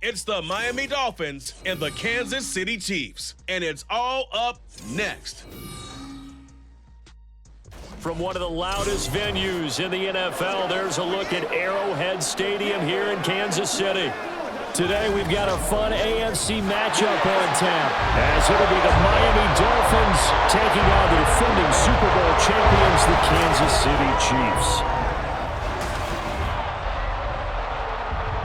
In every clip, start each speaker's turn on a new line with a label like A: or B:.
A: It's the Miami Dolphins and the Kansas City Chiefs, and it's all up next.
B: From one of the loudest venues in the NFL, there's a look at Arrowhead Stadium here in Kansas City. Today we've got a fun AFC matchup on tap, as it'll be the Miami Dolphins taking on the defending Super Bowl champions, the Kansas City Chiefs.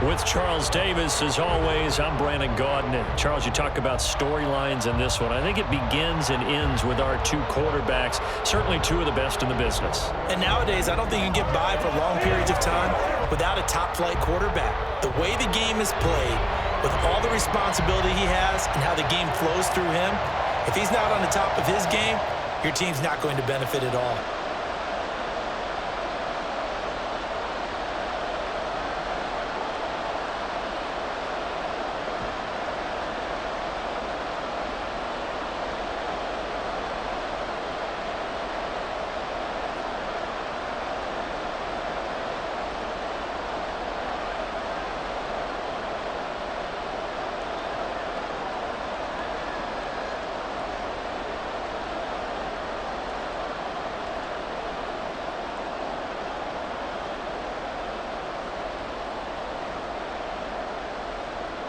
B: With Charles Davis, as always, I'm Brandon Gaudin. And Charles, you talk about storylines in this one. I think it begins and ends with our two quarterbacks, certainly two of the best in the business.
C: And nowadays, I don't think you can get by for long periods of time without a top-flight quarterback. The way the game is played, with all the responsibility he has and how the game flows through him, if he's not on the top of his game, your team's not going to benefit at all.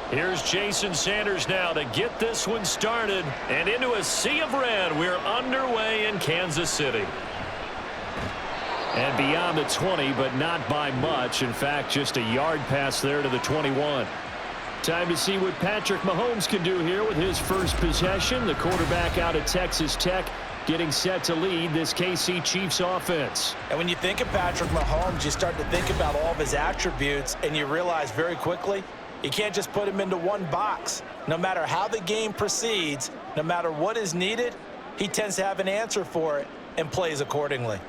B: Here's Jason Sanders now to get this one started. And into a sea of red, we're underway in Kansas City. And beyond the 20, but not by much. In fact, just a yard pass there to the 21. Time to see what Patrick Mahomes can do here with his first possession. The quarterback out of Texas Tech getting set to lead this KC Chiefs offense.
C: And when you think of Patrick Mahomes, you start to think about all of his attributes, and you realize very quickly, you can't just put him into one box. No matter how the game proceeds, no matter what is needed, he tends to have an answer for it and plays accordingly.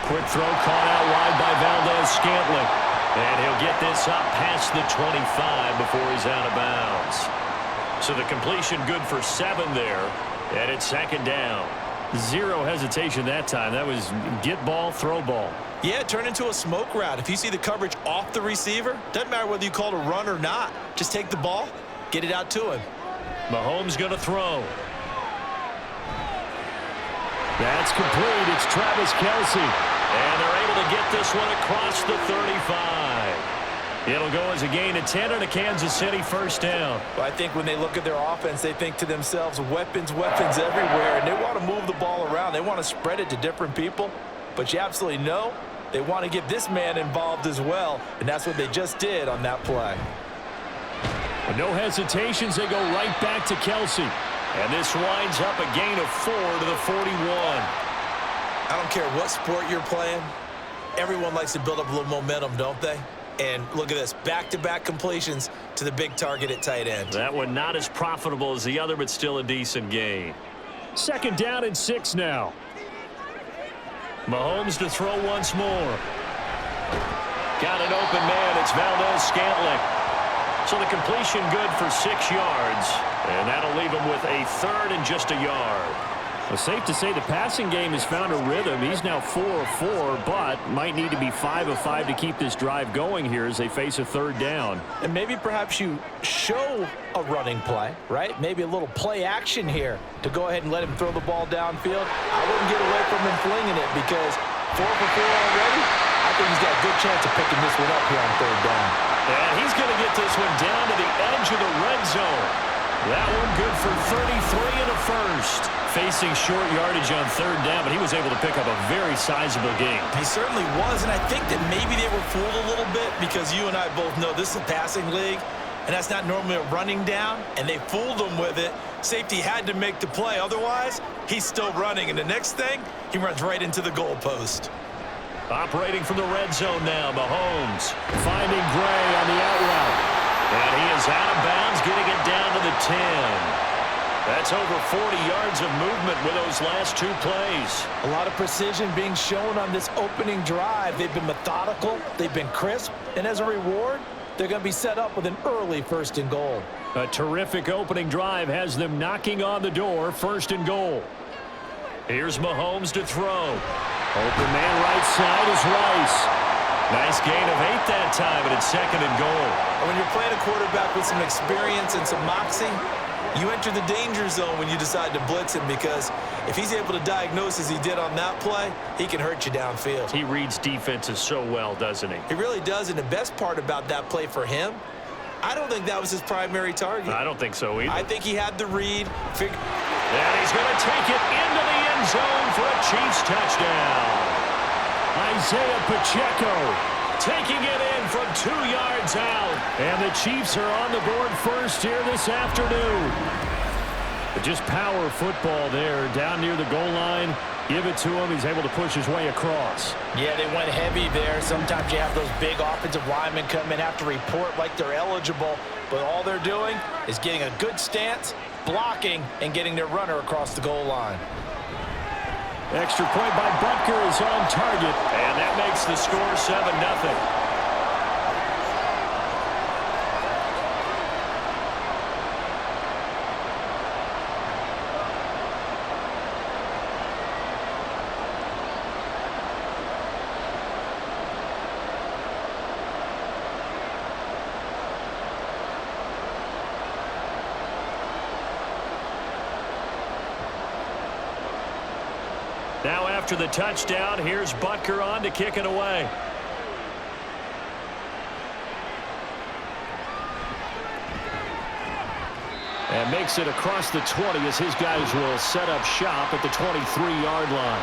B: Quick throw caught out wide by Valdez-Scantling. And he'll get this up past the 25 before he's out of bounds. So the completion good for 7 there, and it's second down. Zero hesitation that time. That was get ball, throw ball.
C: Yeah, turn into a smoke route. If you see the coverage off the receiver, doesn't matter whether you call it a run or not. Just take the ball, get it out to him.
B: Mahomes going to throw. That's complete. It's Travis Kelce. And they're able to get this one across the 35. It'll go as a gain of 10 and a Kansas City first down.
C: Well, I think when they look at their offense, they think to themselves, weapons, weapons everywhere, and they want to move the ball around. They want to spread it to different people, but you absolutely know they want to get this man involved as well, and that's what they just did on that play.
B: With no hesitations, they go right back to Kelce. And this winds up a gain of 4 to the 41.
C: I don't care what sport you're playing. Everyone likes to build up a little momentum, don't they? And look at this, back-to-back completions to the big target at tight end.
B: That one not as profitable as the other, but still a decent gain. Second down and 6 now. Mahomes to throw once more. Got an open man. It's Valdez-Scantling. So the completion good for 6 yards. And that'll leave him with a third and just a yard. Well, safe to say the passing game has found a rhythm. He's now 4 of 4, but might need to be 5 of 5 to keep this drive going here as they face a third down.
C: And maybe perhaps you show a running play, right? Maybe a little play action here to go ahead and let him throw the ball downfield. I wouldn't get away from him flinging it because 4 for 4 already. I think he's got a good chance of picking this one up here on third down.
B: And he's going to get this one down to the edge of the red zone. That one good for 33 and a first. Facing short yardage on third down, but he was able to pick up a very sizable gain.
C: He certainly was, and I think that maybe they were fooled a little bit because you and I both know this is a passing league, and that's not normally a running down, and they fooled him with it. Safety had to make the play. Otherwise, he's still running, and the next thing, he runs right into the goalpost.
B: Operating from the red zone now, Mahomes finding Gray on the out route. And he is out of bounds, getting it down to the 10. That's over 40 yards of movement with those last 2 plays.
C: A lot of precision being shown on this opening drive. They've been methodical, they've been crisp, and as a reward, they're going to be set up with an early 1st and goal.
B: A terrific opening drive has them knocking on the door, 1st and goal. Here's Mahomes to throw. Open man right side is Rice. Nice gain of 8 that time, and it's 2nd and goal.
C: When you're playing a quarterback with some experience and some moxie, you enter the danger zone when you decide to blitz him, because if he's able to diagnose as he did on that play, he can hurt you downfield.
B: He reads defenses so well, doesn't he?
C: He really does, and the best part about that play for him, I don't think that was his primary target.
B: I don't think so either.
C: I think he had the read.
B: And he's going to take it into the end zone for a Chiefs touchdown. Isaiah Pacheco taking it in from 2 yards out. And the Chiefs are on the board first here this afternoon. But just power football there down near the goal line. Give it to him. He's able to push his way across.
C: Yeah, they went heavy there. Sometimes you have those big offensive linemen come in, have to report like they're eligible. But all they're doing is getting a good stance, blocking, and getting their runner across the goal line.
B: Extra point by Butker is on target. And that makes the score 7-0. Now after the touchdown, here's Butker on to kick it away. And makes it across the 20 as his guys will set up shop at the 23-yard line.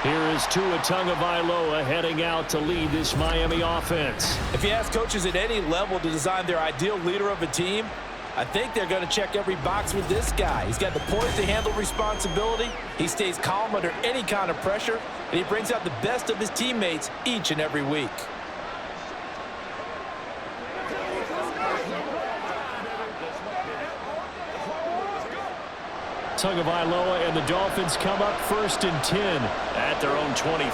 B: Here is Tua Tagovailoa heading out to lead this Miami offense.
C: If you ask coaches at any level to design their ideal leader of a team, I think they're going to check every box with this guy. He's got the poise to handle responsibility. He stays calm under any kind of pressure, and he brings out the best of his teammates each and every week.
B: Tagovailoa and the Dolphins come up 1st and 10 at their own 23.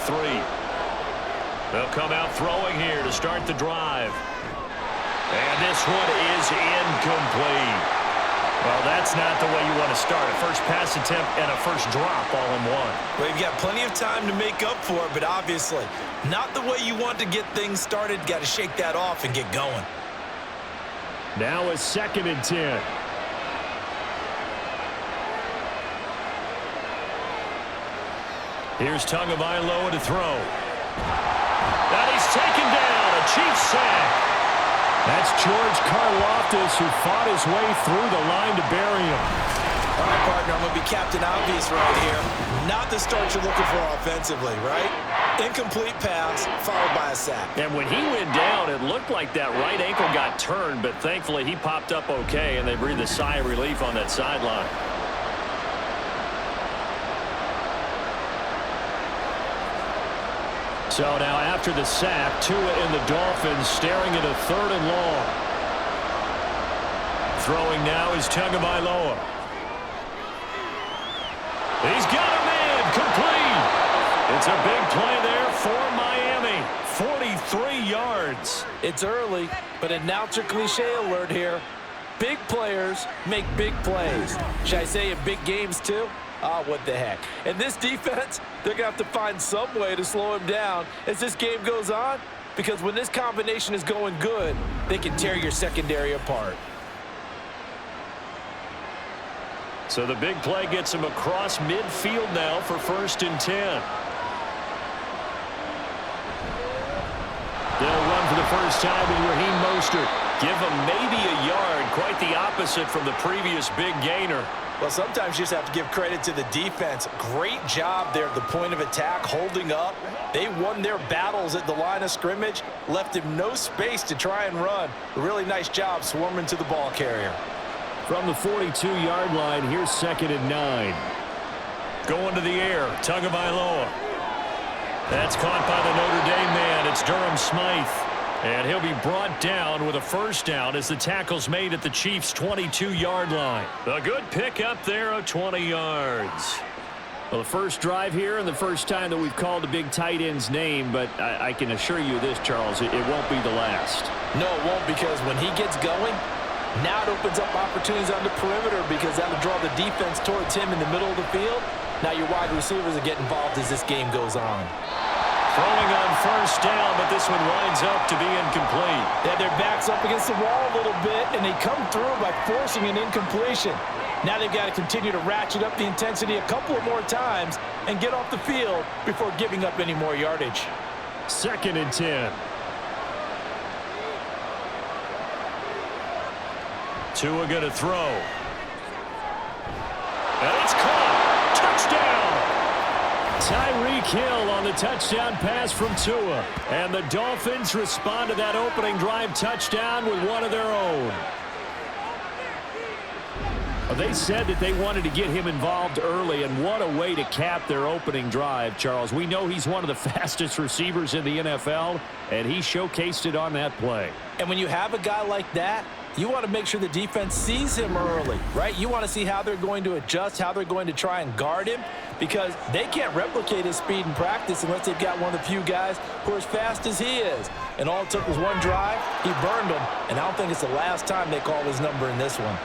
B: They'll come out throwing here to start the drive. And this one is incomplete. Well, that's not the way you want to start. A first pass attempt and a first drop all in one.
C: Well, you've got plenty of time to make up for it, but obviously not the way you want to get things started. Got to shake that off and get going.
B: Now a 2nd and 10. Here's Tagovailoa to throw. And he's taken down. A Chiefs sack. That's George Karlaftis, who fought his way through the line to bury him.
C: All right, partner, I'm going to be Captain Obvious right here. Not the start you're looking for offensively, right? Incomplete pass, followed by a sack.
B: And when he went down, it looked like that right ankle got turned, but thankfully he popped up okay, and they breathed a sigh of relief on that sideline. So now after the sack, Tua and the Dolphins staring at a 3rd and long. Throwing now is Tagovailoa. He's got a man complete. It's a big play there for Miami. 43 yards.
C: It's early, but announcer cliche alert here. Big players make big plays. Should I say in big games too? Ah, what the heck. And this defense, they're going to have to find some way to slow him down as this game goes on, because when this combination is going good, they can tear your secondary apart.
B: So the big play gets him across midfield now for 1st and 10. They'll run for the first time with Raheem Mostert. Give him maybe a yard, quite the opposite from the previous big gainer.
C: Well, sometimes you just have to give credit to the defense. Great job there at the point of attack, holding up. They won their battles at the line of scrimmage, left him no space to try and run. A really nice job swarming to the ball carrier.
B: From the 42-yard line, here's 2nd and 9. Going to the air, Tagovailoa. That's caught by the Notre Dame man. It's Durham Smythe. And he'll be brought down with a first down as the tackle's made at the Chiefs' 22-yard line. A good pickup there of 20 yards. Well, the first drive here and the first time that we've called a big tight end's name, but I can assure you this, Charles, it won't be the last.
C: No, it won't, because when he gets going, now it opens up opportunities on the perimeter because that'll draw the defense towards him in the middle of the field. Now your wide receivers will get involved as this game goes on.
B: Throwing on first down, but this one winds up to be incomplete.
C: They had their backs up against the wall a little bit, and they come through by forcing an incompletion. Now they've got to continue to ratchet up the intensity a couple of more times and get off the field before giving up any more yardage.
B: 2nd and 10. Tua going to throw. And it's caught. Touchdown. Tyreek Hill on the touchdown pass from Tua. And the Dolphins respond to that opening drive touchdown with one of their own. They said that they wanted to get him involved early, and what a way to cap their opening drive, Charles. We know he's one of the fastest receivers in the NFL, and he showcased it on that play.
C: And when you have a guy like that, you want to make sure the defense sees him early, right? You want to see how they're going to adjust, how they're going to try and guard him, because they can't replicate his speed in practice unless they've got one of the few guys who are as fast as he is. And all it took was one drive. He burned them, and I don't think it's the last time they call his number in this one.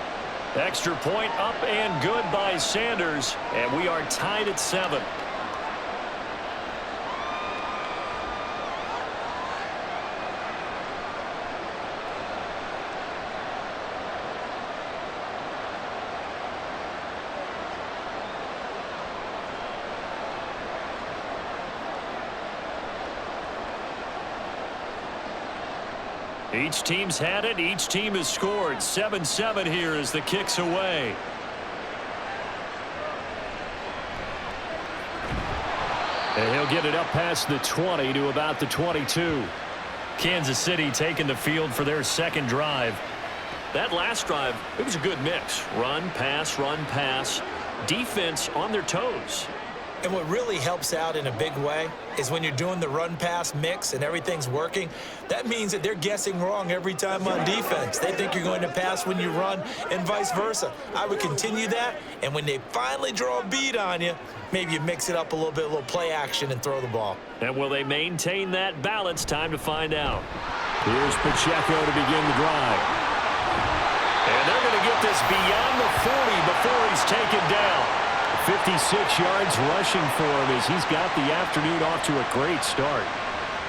B: Extra point up and good by Sanders, and we are tied at 7. Each team's had it. Each team has scored. 7-7 here as the kick's away. And he'll get it up past the 20 to about the 22. Kansas City taking the field for their second drive. That last drive, it was a good mix. Run, pass, defense on their toes.
C: And what really helps out in a big way is when you're doing the run-pass mix and everything's working, that means that they're guessing wrong every time on defense. They think you're going to pass when you run and vice versa. I would continue that, and when they finally draw a beat on you, maybe you mix it up a little bit, a little play action, and throw the ball.
B: And will they maintain that balance? Time to find out. Here's Pacheco to begin the drive. And they're going to get this beyond the 40 before he's taken down. 56 yards rushing for him as he's got the afternoon off to a great start.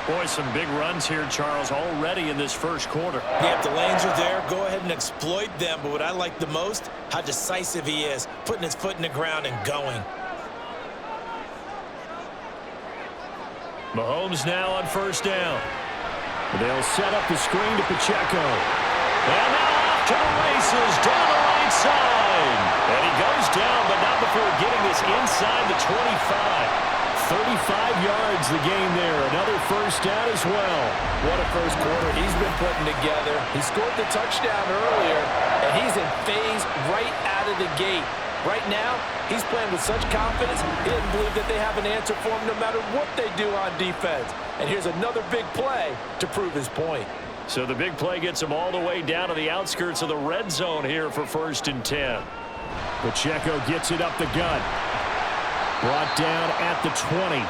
B: Boy, some big runs here, Charles, already in this first quarter.
C: Yeah, if the lanes are there, go ahead and exploit them. But what I like the most, how decisive he is, putting his foot in the ground and going.
B: Mahomes now on first down. They'll set up the screen to Pacheco. And now off to the races down the right side. And he goes down, but not before getting this inside the 25. 35 yards the gain there. Another first down as well.
C: What a first quarter he's been putting together. He scored the touchdown earlier, and he's in phase right out of the gate. Right now, he's playing with such confidence, he doesn't believe that they have an answer for him no matter what they do on defense. And here's another big play to prove his point.
B: So the big play gets him all the way down to the outskirts of the red zone here for 1st and 10. Pacheco gets it up the gut. Brought down at the 20.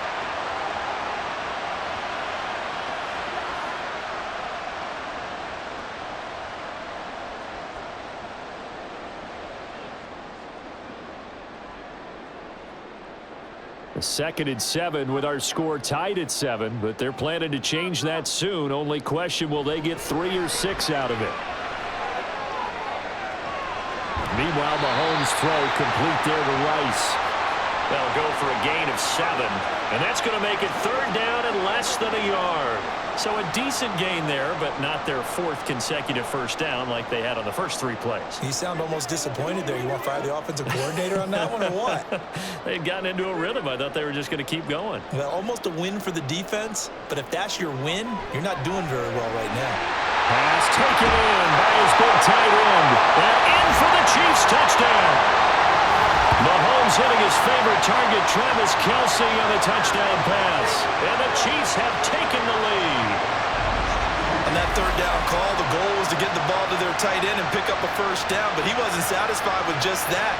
B: The 2nd and 7 with our score tied at 7, but they're planning to change that soon. Only question, will they get 3 or 6 out of it? Meanwhile, Mahomes' throw complete there to Rice. They'll go for a gain of 7, and that's going to make it 3rd down and less than a yard. So a decent gain there, but not their 4th consecutive first down like they had on the first 3 plays.
C: You sound almost disappointed there. You want to fire the offensive coordinator on that one or what?
B: They had gotten into a rhythm. I thought they were just going to keep going.
C: Well, almost a win for the defense, but if that's your win, you're not doing very well right now.
B: Pass taken in by his big tight end. And in for the Chiefs touchdown. Mahomes hitting his favorite target, Travis Kelce, on the touchdown pass. And the Chiefs have taken the lead.
C: On that 3rd down call, the goal was to get the ball to their tight end and pick up a first down, but he wasn't satisfied with just that.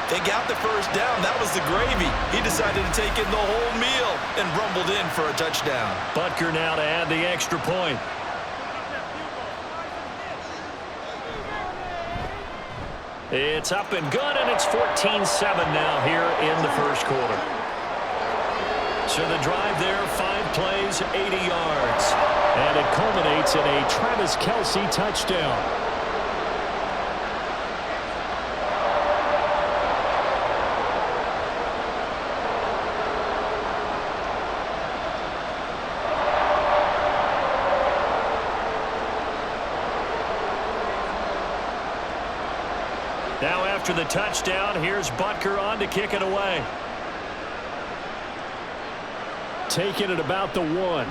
C: They got the first down. That was the gravy. He decided to take in the whole meal and rumbled in for a touchdown.
B: Butker now to add the extra point. It's up and good, and it's 14-7 now here in the first quarter. So the drive there, 5 plays, 80 yards. And it culminates in a Travis Kelce touchdown. Now after the touchdown, here's Butker on to kick it away. Taking it about the 1.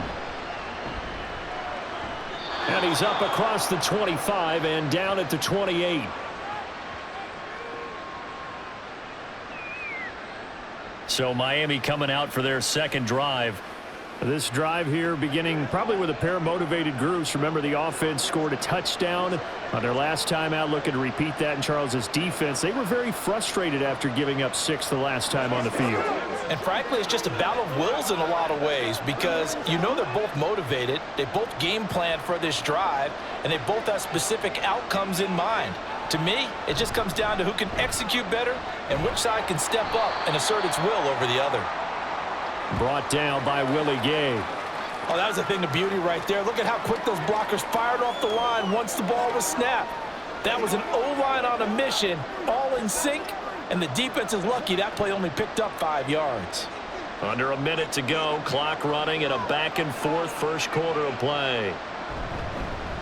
B: And he's up across the 25 and down at the 28. So Miami coming out for their second drive. This drive here beginning probably with a pair of motivated groups. Remember, the offense scored a touchdown on their last time out. Looking to repeat that in Charles's defense. They were very frustrated after giving up 6 the last time on the field.
C: And frankly, it's just a battle of wills in a lot of ways because you know they're both motivated. They both game planned for this drive, and they both have specific outcomes in mind. To me, it just comes down to who can execute better and which side can step up and assert its will over the other.
B: Brought down by Willie Gay.
C: Oh, that was a thing of beauty right there. Look at how quick those blockers fired off the line once the ball was snapped. That was an O-line on a mission, all in sync, and the defense is lucky that play only picked up 5 yards.
B: Under a minute to go, clock running in a back-and-forth first quarter of play.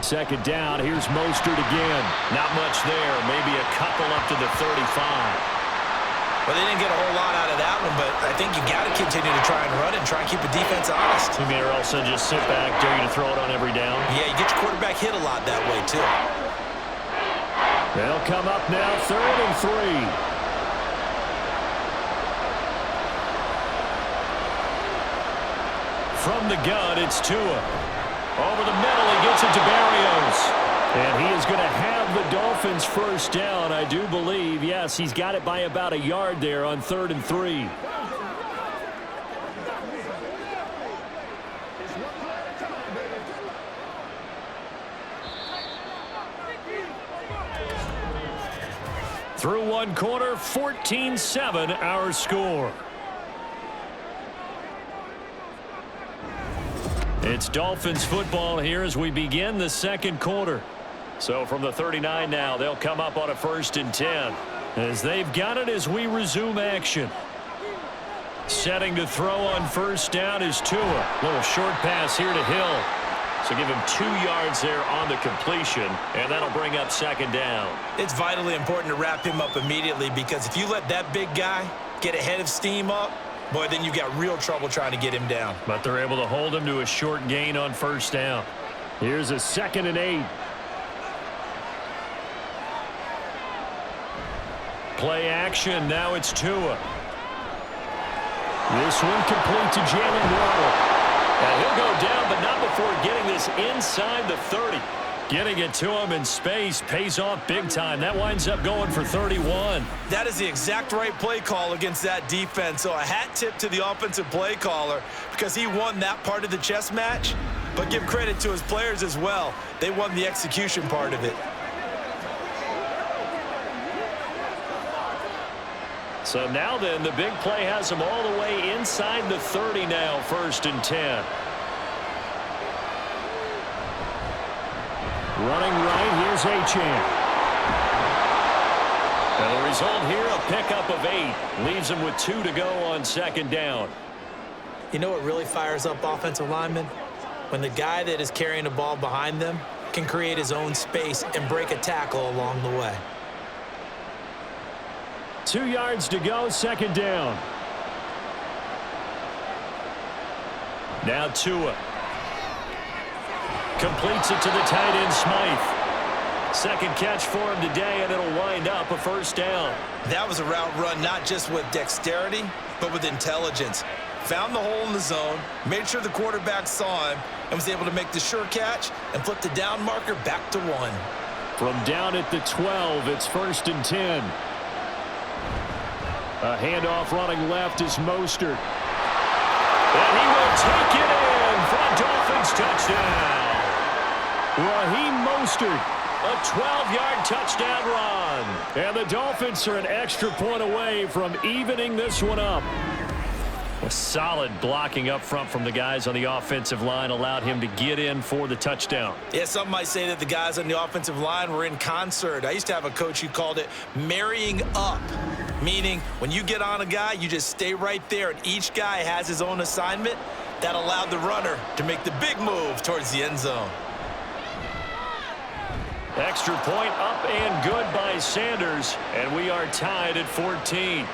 B: Second down, here's Mostert again. Not much there, maybe a couple up to the 35.
C: Well, they didn't get a whole lot out of that one, but I think you got to continue to try and run and try and keep the defense honest.
B: You mean, or also just sit back, dare you to throw it on every down?
C: Yeah, you get your quarterback hit a lot that way, too.
B: They'll come up now, 3rd and 3. From the gun, it's Tua. Over the middle, he gets it to Barrios. And he is going to have the Dolphins first down, I do believe. Yes, he's got it by about a yard there on 3rd and 3. Through one quarter, 14-7 our score. It's Dolphins football here as we begin the second quarter. So from the 39 now, they'll come up on a 1st and 10. As they've got it as we resume action. Setting to throw on first down is Tua. Little short pass here to Hill. So give him 2 yards there on the completion, and that'll bring up second down.
C: It's vitally important to wrap him up immediately because if you let that big guy get ahead of steam up, boy, then you got real trouble trying to get him down.
B: But they're able to hold him to a short gain on first down. Here's a 2nd and 8. Play action. Now it's Tua. This one complete to Jalen Waddle. And he'll go down, but not before getting this inside the 30. Getting it to him in space pays off big time. That winds up going for 31.
C: That is the exact right play call against that defense. So a hat tip to the offensive play caller because he won that part of the chess match. But give credit to his players as well. They won the execution part of it.
B: So now then, the big play has them all the way inside the 30 now, 1st and 10. Running right, here's Achane. And the result here, a pickup of 8. Leaves them with 2 to go on 2nd down.
C: You know what really fires up offensive linemen? When the guy that is carrying the ball behind them can create his own space and break a tackle along the way.
B: 2 yards to go, 2nd down. Now Tua. Completes it to the tight end, Smythe. Second catch for him today, and it'll wind up a first down.
C: That was a route run not just with dexterity, but with intelligence. Found the hole in the zone, made sure the quarterback saw him, and was able to make the sure catch and flip the down marker back to 1.
B: From down at the 12, it's 1st and 10. A handoff running left is Mostert. And he will take it in for a Dolphins touchdown. Raheem Mostert, a 12-yard touchdown run. And the Dolphins are an extra point away from evening this one up. A solid blocking up front from the guys on the offensive line allowed him to get in for the touchdown.
C: Yeah, some might say that the guys on the offensive line were in concert. I used to have a coach who called it marrying up, meaning when you get on a guy, you just stay right there, and each guy has his own assignment. That allowed the runner to make the big move towards the end zone.
B: Extra point up and good by Sanders, and we are tied at 14.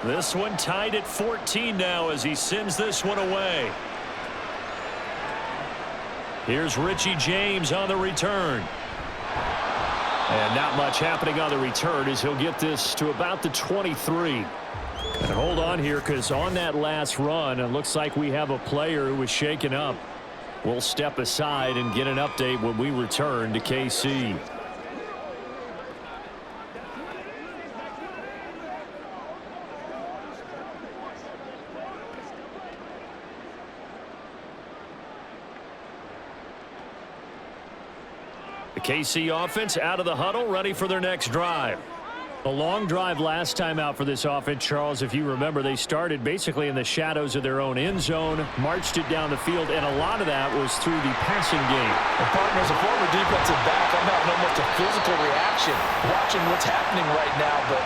B: This one tied at 14 now as he sends this one away. Here's Richie James on the return. And not much happening on the return as he'll get this to about the 23. And hold on here, because on that last run, it looks like we have a player who was shaken up. We'll step aside and get an update when we return to KC. KC offense out of the huddle, ready for their next drive. A long drive last time out for this offense, Charles. If you remember, they started basically in the shadows of their own end zone, marched it down the field, and a lot of that was through the passing game.
C: And partner, as a former defensive back, I'm having almost a physical reaction watching what's happening right now, but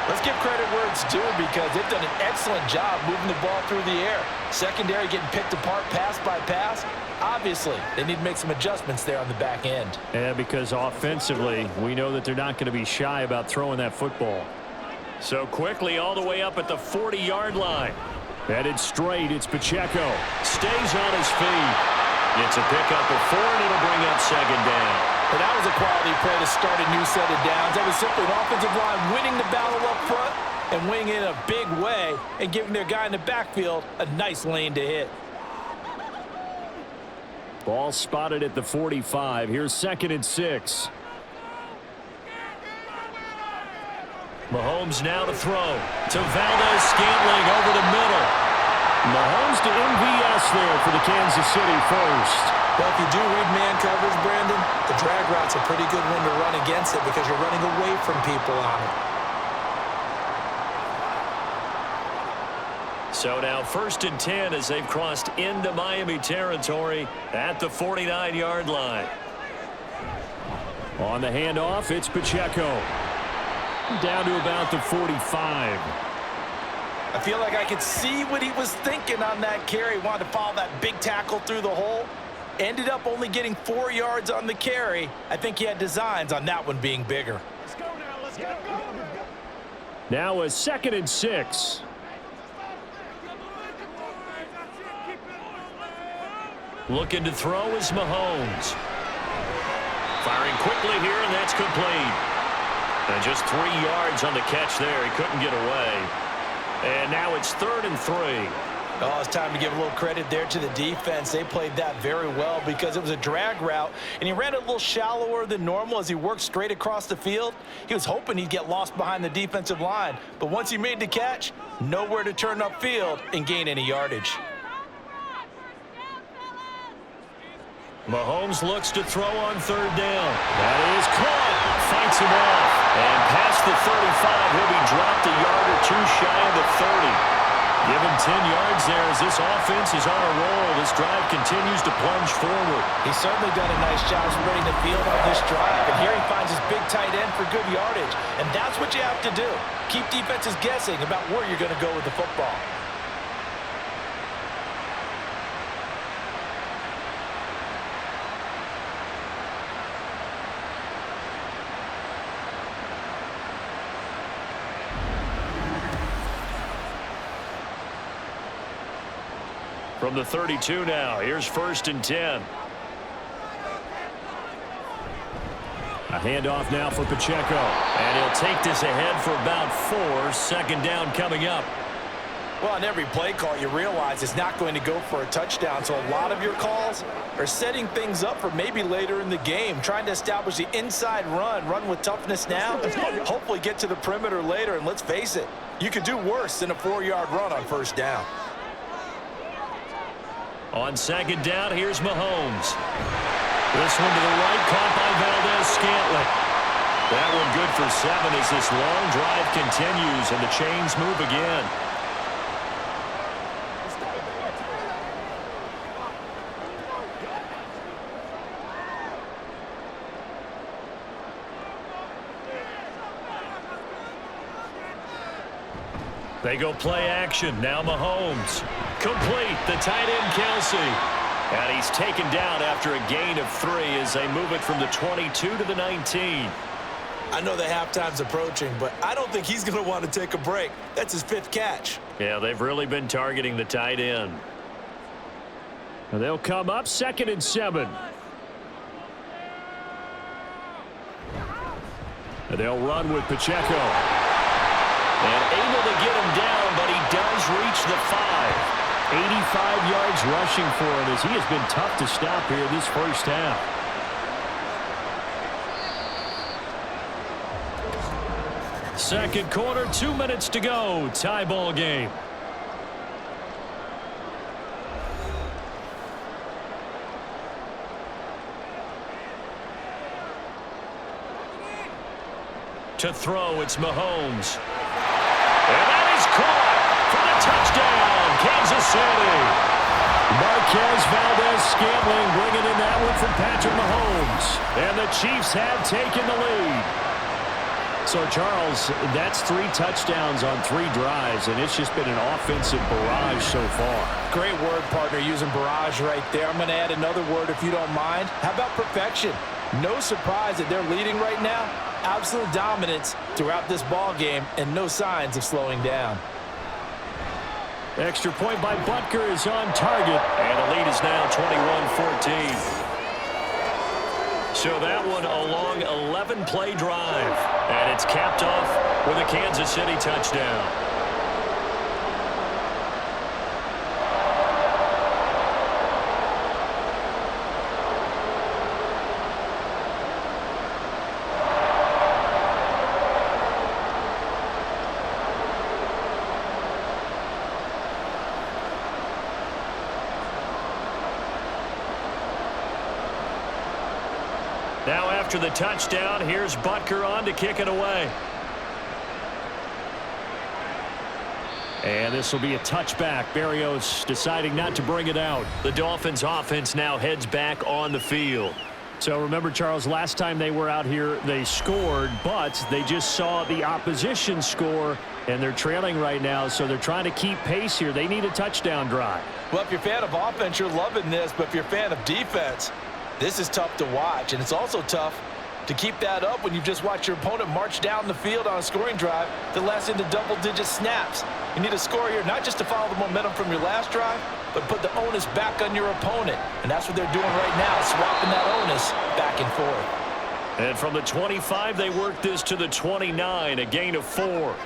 C: let's give credit where it's due because they've done an excellent job moving the ball through the air. Secondary getting picked apart pass by pass. Obviously, they need to make some adjustments there on the back end.
B: Yeah, because offensively, we know that they're not going to be shy about throwing that football. So quickly all the way up at the 40-yard line. Headed straight, it's Pacheco. Stays on his feet. Gets a pickup of 4, and it'll bring up second down.
C: And that was a quality play to start a new set of downs. That was simply an offensive line winning the battle up front and winning in a big way and giving their guy in the backfield a nice lane to hit.
B: Ball spotted at the 45. Here's 2nd and 6. Mahomes now to throw to Valdez-Scantling over the middle. Mahomes to MVS there for the Kansas City first.
C: Well, if you do read man coverage, Brandon, the drag route's a pretty good one to run against it because you're running away from people on it.
B: So now 1st and 10 as they've crossed into Miami territory at the 49-yard line. On the handoff, it's Pacheco. Down to about the 45.
C: I feel like I could see what he was thinking on that carry. Wanted to follow that big tackle through the hole. Ended up only getting 4 yards on the carry. I think he had designs on that one being bigger.
D: Let's go now. Let's go.
B: Now a 2nd and 6. Looking to throw is Mahomes. Firing quickly here, and that's complete. And just 3 yards on the catch there. He couldn't get away. And now it's 3rd and 3.
C: Oh, it's time to give a little credit there to the defense. They played that very well because it was a drag route, and he ran it a little shallower than normal as he worked straight across the field. He was hoping he'd get lost behind the defensive line, but once he made the catch, nowhere to turn upfield and gain any yardage.
B: Mahomes looks to throw on 3rd down. That is caught. Fights him off. And past the 35, he'll be dropped a yard or 2 shy of the 30. Give him 10 yards there as this offense is on a roll. This drive continues to plunge forward.
C: He's certainly done a nice job spreading the field on this drive. And here he finds his big tight end for good yardage. And that's what you have to do. Keep defenses guessing about where you're going to go with the football.
B: From the 32 now, here's 1st and 10. A handoff now for Pacheco. And he'll take this ahead for about 4. 2nd down coming up.
C: Well, on every play call, you realize it's not going to go for a touchdown. So a lot of your calls are setting things up for maybe later in the game, trying to establish the inside run with toughness now, hopefully get to the perimeter later. And let's face it, you could do worse than a 4-yard run on 1st down.
B: On 2nd down, here's Mahomes. This one to the right, caught by Valdez-Scantling. That one good for 7 as this long drive continues and the chains move again. They go play action. Now Mahomes. Complete. The tight end, Kelsey. And he's taken down after a gain of 3 as they move it from the 22 to the 19.
C: I know the halftime's approaching, but I don't think he's going to want to take a break. That's his 5th catch.
B: Yeah, they've really been targeting the tight end. And they'll come up 2nd and 7. And they'll run with Pacheco. And able to get him down, but he does reach the 5. 85 yards rushing for him as he has been tough to stop here this 1st half. Second quarter, 2 minutes to go. Tie ball game. To throw, it's Mahomes. And that is caught for the touchdown, Kansas City. Marquez Valdez-Scantling bringing in that one from Patrick Mahomes. And the Chiefs have taken the lead. So, Charles, that's 3 touchdowns on 3 drives, and it's just been an offensive barrage so far.
C: Great word, partner, using barrage right there. I'm going to add another word if you don't mind. How about perfection? No surprise that they're leading right now. Absolute dominance throughout this ball game and no signs of slowing down.
B: Extra point by Butker is on target, and the lead is now 21-14. So that one a long 11-play drive, and it's capped off with a Kansas City touchdown. Now after the touchdown, here's Butker on to kick it away. And this will be a touchback. Berrios deciding not to bring it out. The Dolphins offense now heads back on the field. So remember, Charles, last time they were out here, they scored, but they just saw the opposition score, and they're trailing right now, so they're trying to keep pace here. They need a touchdown drive.
C: Well, if you're a fan of offense, you're loving this, but if you're a fan of defense, this is tough to watch, and it's also tough to keep that up when you just watch your opponent march down the field on a scoring drive that lasts into double-digit snaps. You need a score here, not just to follow the momentum from your last drive, but put the onus back on your opponent. And that's what they're doing right now, swapping that onus back and forth.
B: And from the 25, they work this to the 29, a gain of 4.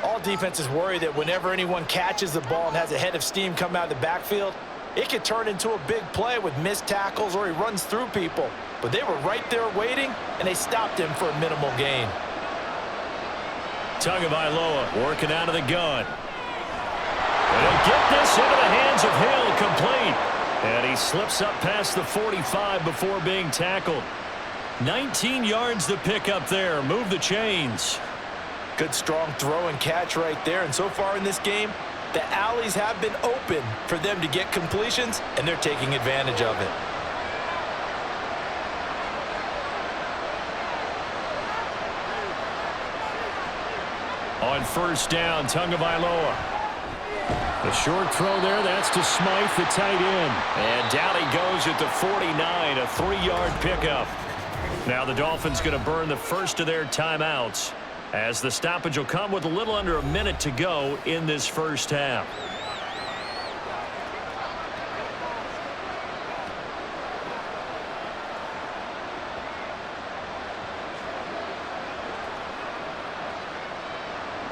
C: All defenses worry that whenever anyone catches the ball and has a head of steam come out of the backfield, it could turn into a big play with missed tackles or he runs through people. But they were right there waiting, and they stopped him for a minimal gain.
B: Tagovailoa working out of the gun. And he'll get this into the hands of Hill, complete. And he slips up past the 45 before being tackled. 19 yards to pick up there. Move the chains.
C: Good strong throw and catch right there. And so far in this game, the alleys have been open for them to get completions, and they're taking advantage of it.
B: On first down, Tagovailoa. The short throw there, that's to Smythe, the tight end. And down he goes at the 49, a 3-yard pickup. Now the Dolphins going to burn the first of their timeouts, as the stoppage will come with a little under a minute to go in this first half.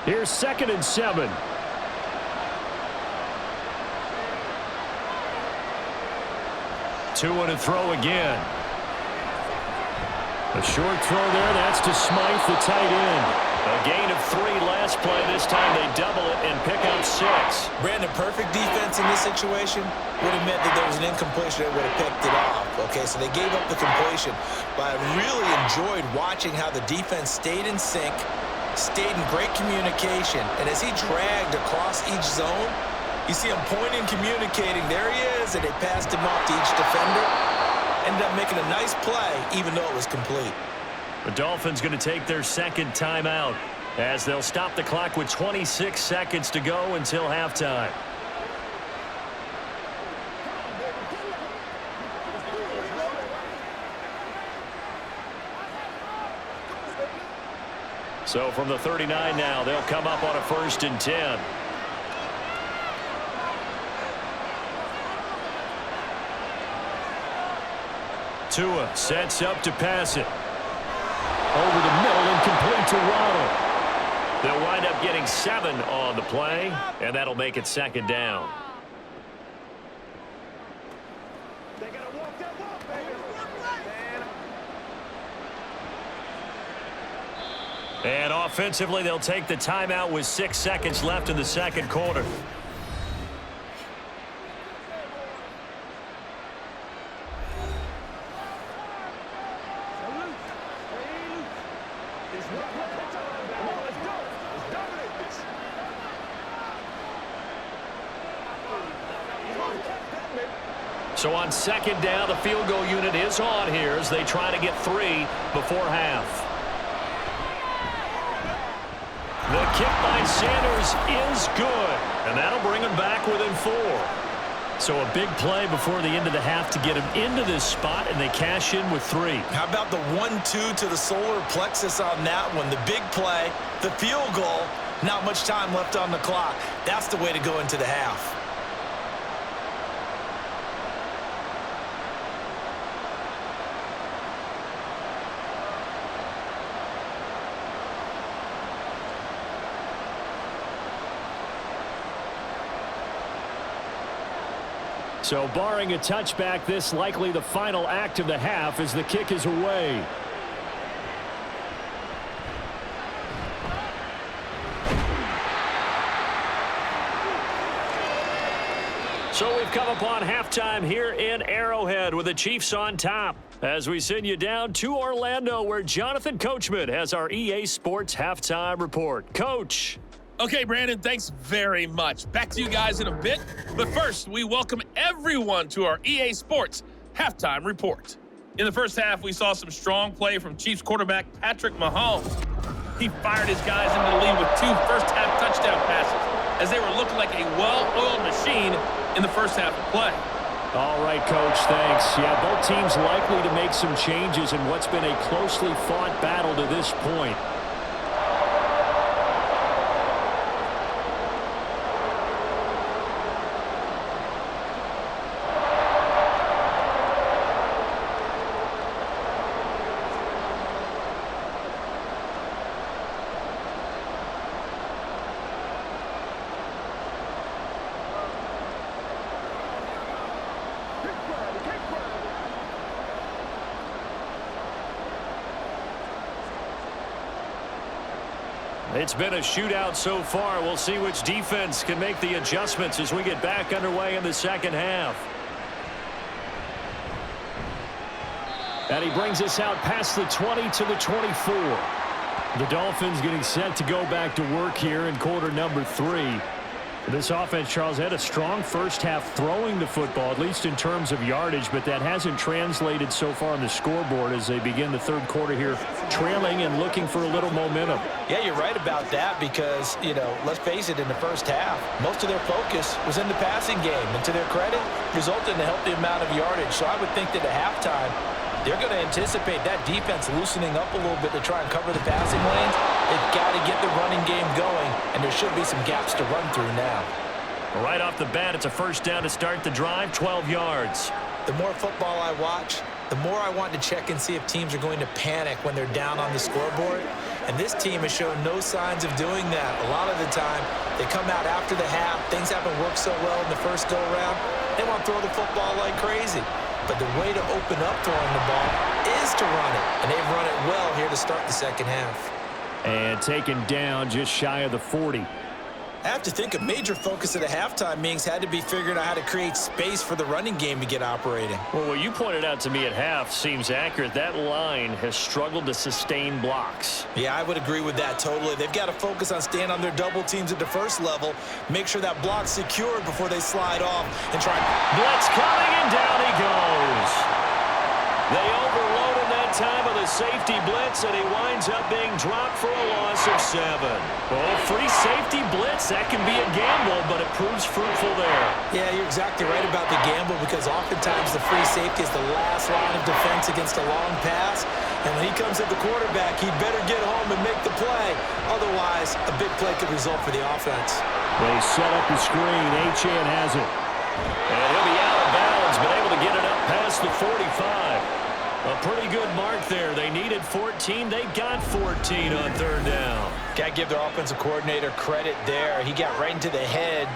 B: Here's 2nd and 7. Two and a throw again. A short throw there. That's to Smythe, the tight end. A gain of 3 last play. This time they double it and pick up 6.
C: Brandon, perfect defense in this situation would have meant that there was an incompletion that would have picked it off. Okay, so they gave up the completion. But I really enjoyed watching how the defense stayed in sync, stayed in great communication. And as he dragged across each zone, you see him pointing, communicating. There he is, and they passed him off to each defender. Ended up making a nice play, even though it was complete.
B: The Dolphins going to take their 2nd timeout as they'll stop the clock with 26 seconds to go until halftime. So from the 39 now, they'll come up on a 1st and 10. Tua sets up to pass it. Over the middle and complete to Waddle. They'll wind up getting 7 on the play, and that'll make it 2nd down. And offensively, they'll take the timeout with 6 seconds left in the 2nd quarter. So on 2nd down, the field goal unit is on here as they try to get 3 before half. The kick by Sanders is good, and that'll bring him back within 4. So a big play before the end of the half to get him into this spot, and they cash in with 3.
C: How about the 1-2 to the solar plexus on that one? The big play, the field goal, not much time left on the clock. That's the way to go into the half.
B: So barring a touchback, this likely the final act of the half as the kick is away. So we've come upon halftime here in Arrowhead with the Chiefs on top as we send you down to Orlando where Jonathan Coachman has our EA Sports halftime report. Coach.
D: Okay, Brandon, thanks very much. Back to you guys in a bit. But first, we welcome everyone to our EA Sports halftime report. In the first half, we saw some strong play from Chiefs quarterback Patrick Mahomes. He fired his guys into the lead with 2 first-half touchdown passes as they were looking like a well-oiled machine in the first half of play.
B: All right, Coach, thanks. Yeah, both teams likely to make some changes in what's been a closely fought battle to this point. It's been a shootout so far. We'll see which defense can make the adjustments as we get back underway in the 2nd half. And he brings us out past the 20 to the 24. The Dolphins getting set to go back to work here in quarter number 3. This offense, Charles, had a strong first half throwing the football, at least in terms of yardage, but that hasn't translated so far on the scoreboard as they begin the 3rd quarter here, trailing and looking for a little momentum.
C: Yeah, you're right about that because, let's face it, in the first half, most of their focus was in the passing game. And to their credit, resulted in a healthy amount of yardage. So I would think that at halftime, they're going to anticipate that defense loosening up a little bit to try and cover the passing lanes. They've got to get the running game going, and there should be some gaps to run through now.
B: Right off the bat, it's a first down to start the drive, 12 yards.
C: The more football I watch, the more I want to check and see if teams are going to panic when they're down on the scoreboard. And this team has shown no signs of doing that. A lot of the time, they come out after the half. Things haven't worked so well in the first go-around. They want to throw the football like crazy. But the way to open up throwing the ball is to run it. And they've run it well here to start the second half.
B: And taken down just shy of the 40.
C: I have to think a major focus of the halftime meetings had to be figuring out how to create space for the running game to get operating.
B: Well, what you pointed out to me at half seems accurate. That line has struggled to sustain blocks.
C: Yeah, I would agree with that totally. They've got to focus on staying on their double teams at the first level, make sure that block's secured before they slide off and try.
B: Blitz coming, and down he goes. They overload him that time with a safety blitz, and he winds up being dropped for a loss of 7. Oh, free safety blitz, that can be a gamble, but it proves fruitful there.
C: Yeah, you're exactly right about the gamble, because oftentimes the free safety is the last line of defense against a long pass. And when he comes at the quarterback, he'd better get home and make the play. Otherwise, a big play could result for the offense.
B: They set up the screen. Achane has it. And he'll be out of bounds, but able to get it up past the 45. A pretty good mark there. They needed 14. They got 14 on third down.
C: Got to give their offensive coordinator credit there. He got right into the head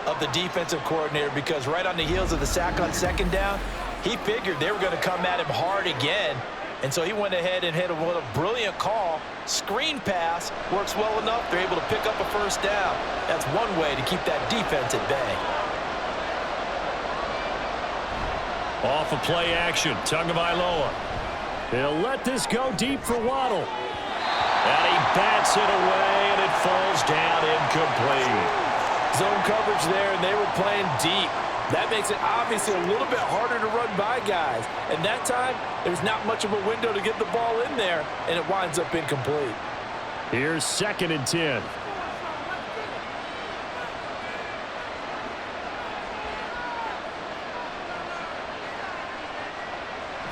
C: of the defensive coordinator, because right on the heels of the sack on second down, he figured they were going to come at him hard again. And so he went ahead and hit what a brilliant call. Screen pass works well enough. They're able to pick up a first down. That's one way to keep that defense at bay.
B: Off of play action, Tagovailoa. He'll let this go deep for Waddle. And he bats it away, and it falls down incomplete.
C: Zone coverage there, and they were playing deep. That makes it obviously a little bit harder to run by guys. And that time, there's not much of a window to get the ball in there, and it winds up incomplete.
B: Here's 2nd and 10.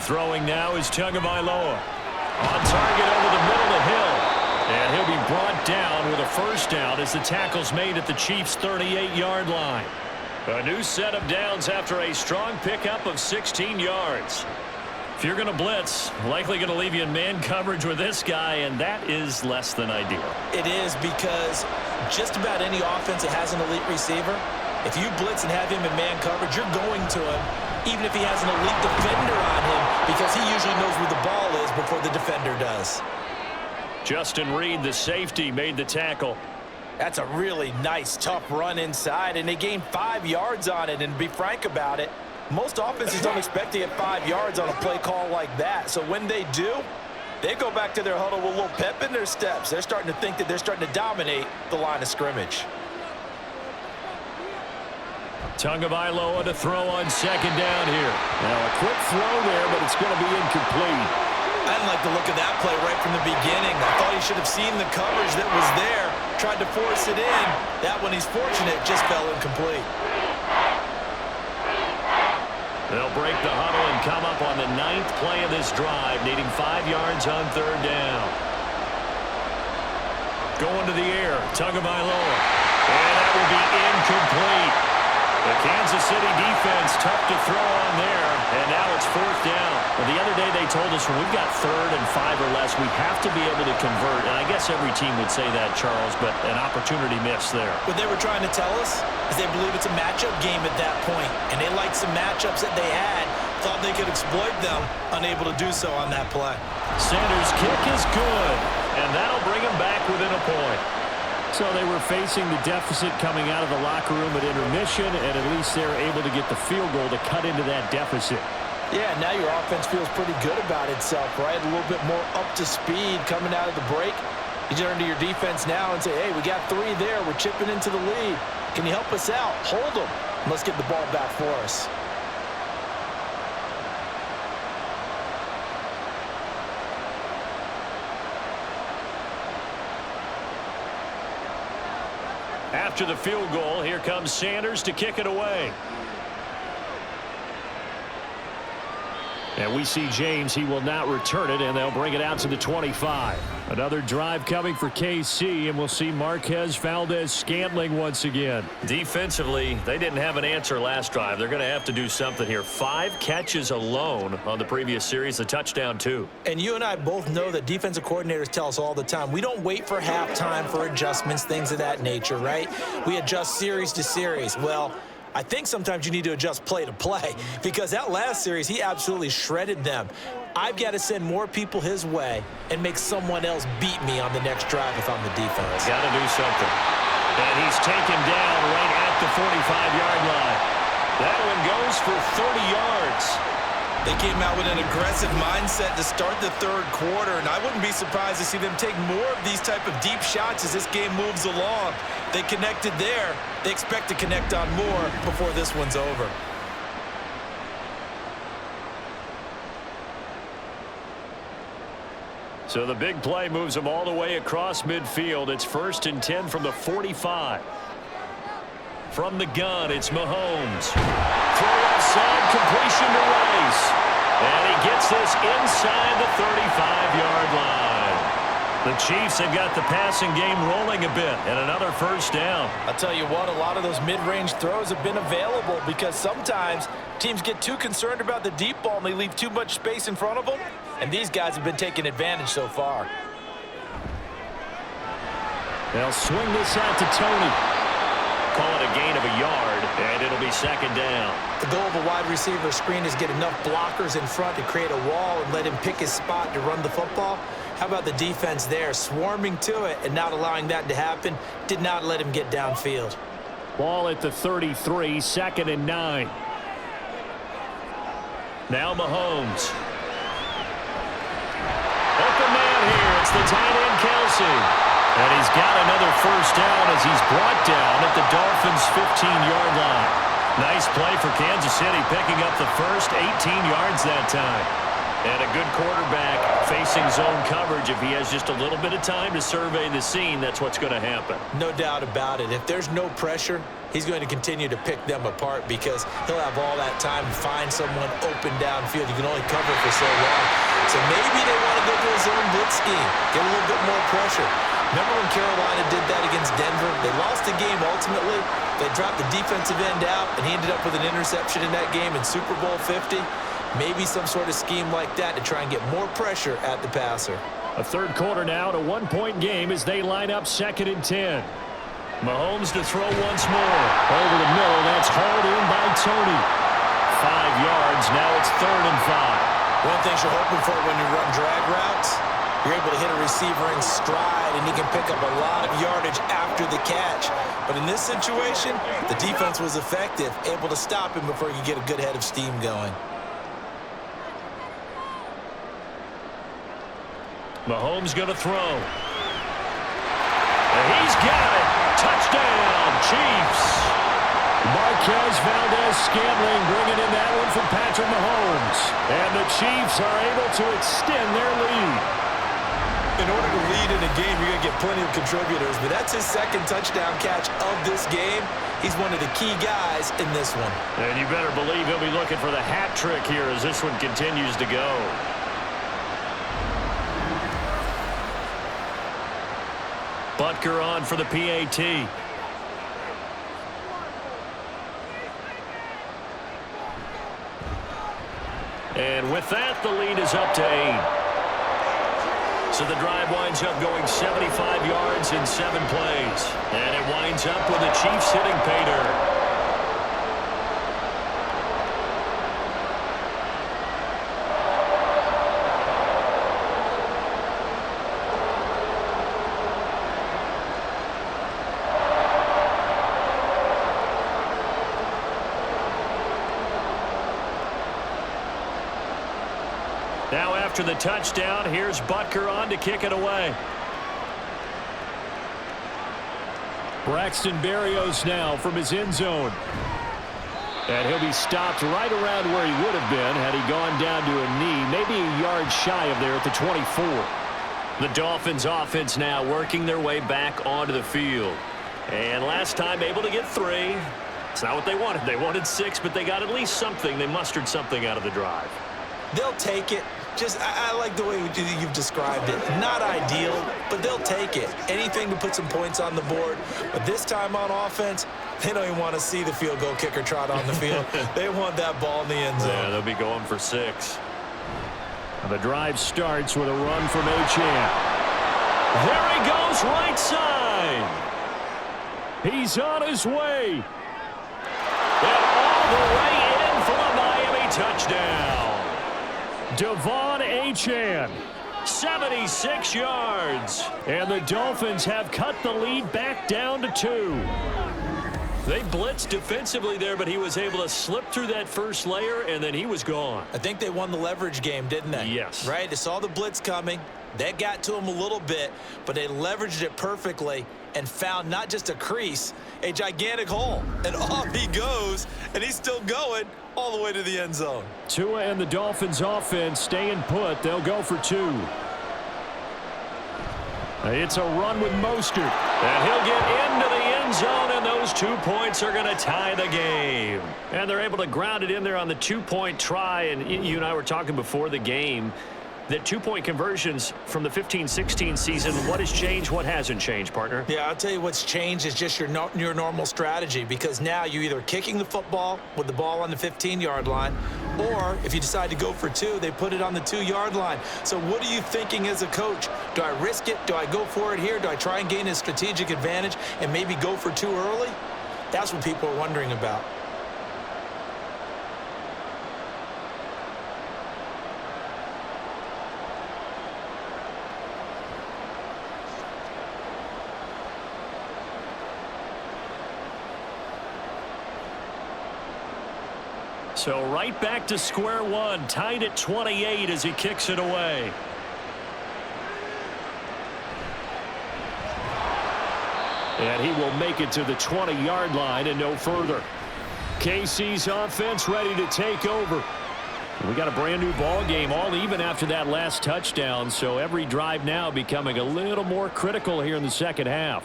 B: Throwing now is Tagovailoa. On target over the middle of the hill. And he'll be brought down with a first down as the tackle's made at the Chiefs' 38-yard line. A new set of downs after a strong pickup of 16 yards. If you're going to blitz, likely going to leave you in man coverage with this guy, and that is less than ideal.
C: It is, because just about any offense that has an elite receiver, if you blitz and have him in man coverage, you're going to him, even if he has an elite defender on him, because he usually knows where the ball is before the defender does.
B: Justin Reed, the safety, made the tackle.
C: That's a really nice, tough run inside, and they gained 5 yards on it. And to be frank about it, most offenses don't expect to get 5 yards on a play call like that. So when they do, they go back to their huddle with a little pep in their steps. They're starting to think that they're starting to dominate the line of scrimmage.
B: Tagovailoa to throw on second down here. Now a quick throw there, but it's going to be incomplete.
C: I didn't like the look of that play right from the beginning. I thought he should have seen the coverage that was there, tried to force it in. That one, he's fortunate, just fell incomplete.
B: They'll break the huddle and come up on the 9th play of this drive, needing 5 yards on third down. Going to the air, Tagovailoa. And that will be incomplete. The Kansas City defense tough to throw on there, and now it's 4th down. Well, the other day they told us when we've got 3rd and 5 or less, we have to be able to convert. And I guess every team would say that, Charles, but an opportunity missed there.
C: What they were trying to tell us is they believe it's a matchup game at that point, and they liked some matchups that they had, thought they could exploit them, unable to do so on that play.
B: Sanders' kick is good, and that'll bring him back within a point. So they were facing the deficit coming out of the locker room at intermission, and at least they're able to get the field goal to cut into that deficit.
C: Yeah, now your offense feels pretty good about itself, right? A little bit more up to speed coming out of the break. You turn to your defense now and say, hey, we got 3 there. We're chipping into the lead. Can you help us out? Hold them. Let's get the ball back for us.
B: After the field goal, here comes Sanders to kick it away. And we see James. He will not return it, and they'll bring it out to the 25. Another drive coming for KC, and we'll see Marquez Valdez-Scantling once again.
E: Defensively, they didn't have an answer last drive. They're going to have to do something here. 5 catches alone on the previous series, a touchdown too.
C: And you and I both know that defensive coordinators tell us all the time, we don't wait for halftime for adjustments, things of that nature, right? We adjust series to series. Well, I think sometimes you need to adjust play to play, because that last series, he absolutely shredded them. I've got to send more people his way and make someone else beat me on the next drive if I'm the defense.
E: Got to do something.
B: And he's taken down right at the 45-yard line.
E: That one goes for 30 yards.
C: They came out with an aggressive mindset to start the third quarter, and I wouldn't be surprised to see them take more of these type of deep shots as this game moves along. They connected there. They expect to connect on more before this one's over.
B: So the big play moves them all the way across midfield. It's 1st and 10 from the 45. From the gun, it's Mahomes. Throw outside, completion to Rice. And he gets this inside the 35-yard line. The Chiefs have got the passing game rolling a bit, and another first down.
C: I'll tell you what, a lot of those mid-range throws have been available because sometimes teams get too concerned about the deep ball and they leave too much space in front of them, and these guys have been taking advantage so far.
B: They'll swing this out to Tony.
E: Call it a gain of a yard, and it'll be 2nd down.
C: The goal of a wide receiver screen is get enough blockers in front to create a wall and let him pick his spot to run the football. How about the defense there, swarming to it and not allowing that to happen? Did not let him get downfield.
B: Ball at the 33, 2nd and 9. Now Mahomes. Open man here. It's the tight end, Kelsey. And he's got another first down as he's brought down at the Dolphins' 15-yard line. Nice play for Kansas City, picking up the first 18 yards that time. And a good quarterback facing zone coverage. If he has just a little bit of time to survey the scene, that's what's going to happen.
C: No doubt about it. If there's no pressure, he's going to continue to pick them apart because he'll have all that time to find someone open downfield. You can only cover for so long. So maybe they want to go to a zone blitz scheme, get a little bit more pressure. Remember when Carolina did that against Denver? They lost the game ultimately. They dropped the defensive end out, and he ended up with an interception in that game in Super Bowl 50. Maybe some sort of scheme like that to try and get more pressure at the passer.
B: A third quarter now, and a one-point game as they line up 2nd and 10. Mahomes to throw once more. Over the middle, that's hauled in by Tony. 5 yards, now it's 3rd and 5.
C: One thing you're hoping for when you run drag routes, you're able to hit a receiver in stride, and he can pick up a lot of yardage after the catch. But in this situation, the defense was effective, able to stop him before he could get a good head of steam going.
B: Mahomes going to throw. And he's got it. Touchdown, Chiefs. Marquez Valdez-Scantling bringing in that one from Patrick Mahomes. And the Chiefs are able to extend their lead.
C: In order to lead in a game, you're going to get plenty of contributors, but that's his 2nd touchdown catch of this game. He's one of the key guys in this one.
B: And you better believe he'll be looking for the hat trick here as this one continues to go. Butker on for the PAT. And with that, the lead is up to 8. So the drive winds up going 75 yards in 7 plays. And it winds up with the Chiefs hitting pay dirt. Now after the touchdown, here's Butker on to kick it away. Braxton Berrios now from his end zone. And he'll be stopped right around where he would have been had he gone down to a knee, maybe a yard shy of there at the 24. The Dolphins offense now working their way back onto the field. And last time able to get 3. It's not what they wanted. They wanted 6, but they got at least something. They mustered something out of the drive.
C: They'll take it. I like the way you've described it. Not ideal, but they'll take it. Anything to put some points on the board. But this time on offense, they don't even want to see the field goal kicker trot on the field. They want that ball in the end zone.
E: Yeah, they'll be going for 6. The drive starts with a run from Achane. There he goes, right side. He's on his way. And all the way in for a Miami touchdown. Devon Achane, 76 yards. And the Dolphins have cut the lead back down to 2. They blitzed defensively there, but he was able to slip through that first layer, and then he was gone.
C: I think they won the leverage game, didn't they?
E: Yes.
C: Right? They saw the blitz coming. That got to him a little bit, but they leveraged it perfectly and found not just a crease, a gigantic hole. And off he goes, and he's still going all the way to the end zone.
E: Tua and the Dolphins offense staying put. They'll go for 2. It's a run with Mostert. And he'll get into the end zone, and those 2 points are going to tie the game. And they're able to ground it in there on the 2-point try. And you and I were talking before the game that 2-point conversions from the 15-16 season, what has changed, what hasn't changed, partner?
C: Yeah, I'll tell you what's changed is just your normal strategy, because now you're either kicking the football with the ball on the 15-yard line, or if you decide to go for 2, they put it on the 2-yard line. So what are you thinking as a coach? Do I risk it? Do I go for it here? Do I try and gain a strategic advantage and maybe go for 2 early? That's what people are wondering about.
E: So right back to square one, tied at 28 as he kicks it away. And he will make it to the 20-yard line and no further. KC's offense ready to take over. We got a brand new ball game, all even after that last touchdown, so every drive now becoming a little more critical here in the second half.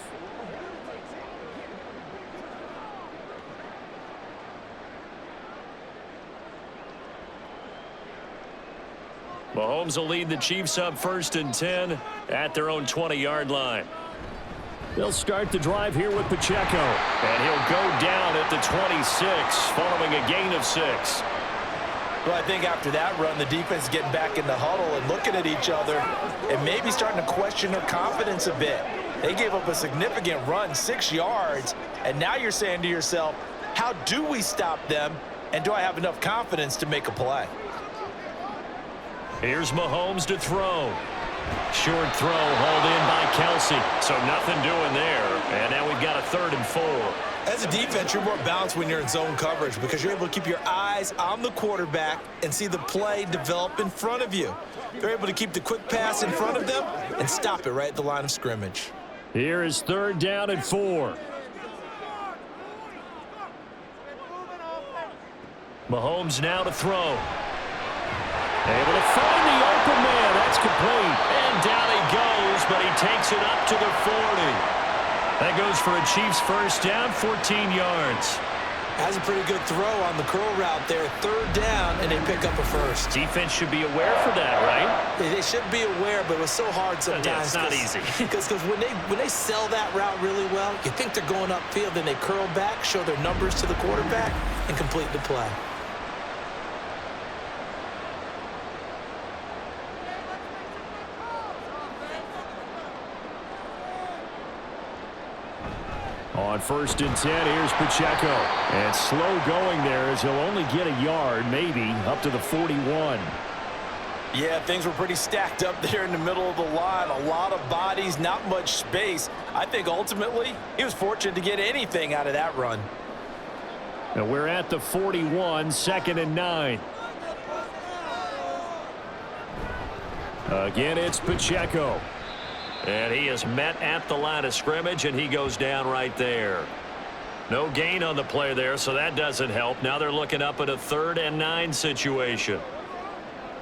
E: Mahomes will lead the Chiefs up 1st and 10 at their own 20-yard line. They'll start the drive here with Pacheco. And he'll go down at the 26 following a gain of 6.
C: Well, I think after that run, the defense is getting back in the huddle and looking at each other and maybe starting to question their confidence a bit. They gave up a significant run, 6 yards, and now you're saying to yourself, how do we stop them, and do I have enough confidence to make a play?
E: Here's Mahomes to throw. Short throw hauled in by Kelsey. So nothing doing there. And now we've got a 3rd and 4.
C: As a defense, you're more balanced when you're in zone coverage because you're able to keep your eyes on the quarterback and see the play develop in front of you. They're able to keep the quick pass in front of them and stop it right at the line of scrimmage.
E: Here is 3rd down and 4. Mahomes now to throw. Able to find the open man. That's complete. And down he goes, but he takes it up to the 40. That goes for a Chiefs first down, 14 yards.
C: Has a pretty good throw on the curl route there. 3rd down, and they pick up a first.
E: Defense should be aware for that, right?
C: They should be aware, but it was so hard sometimes.
E: Yeah, it's not easy.
C: Because when they sell that route really well, you think they're going upfield, then they curl back, show their numbers to the quarterback, and complete the play.
E: On 1st and 10, here's Pacheco. And slow going there as he'll only get a yard, maybe, up to the 41.
C: Yeah, things were pretty stacked up there in the middle of the line. A lot of bodies, not much space. I think ultimately he was fortunate to get anything out of that run.
E: And we're at the 41, 2nd and 9. Again, it's Pacheco. And he is met at the line of scrimmage, and he goes down right there. No gain on the play there, so that doesn't help. Now they're looking up at a 3rd and 9 situation.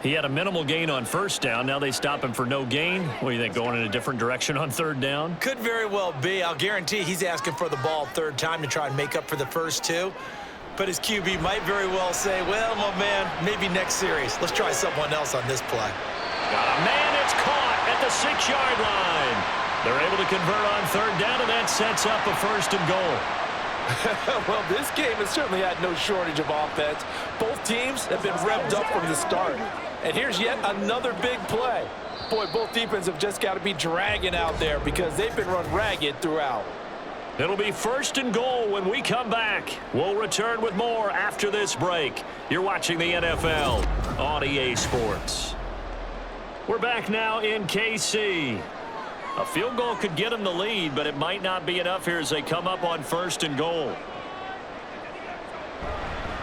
E: He had a minimal gain on 1st down. Now they stop him for no gain. What do you think, going in a different direction on 3rd down?
C: Could very well be. I'll guarantee he's asking for the ball 3rd time to try and make up for the first 2. But his QB might very well say, well, my man, maybe next series. Let's try someone else on this play.
B: Got a man, it's caught at the 6-yard line. They're able to convert on third down, and that sets up a first and goal.
C: Well, this game has certainly had no shortage of offense. Both teams have been revved up from the start. And here's yet another big play. Boy, both defenses have just got to be dragging out there because they've been run ragged throughout.
B: It'll be first and goal when we come back. We'll return with more after this break. You're watching the NFL on EA Sports. We're back now in KC. A field goal could get them the lead, but it might not be enough here as they come up on first and goal.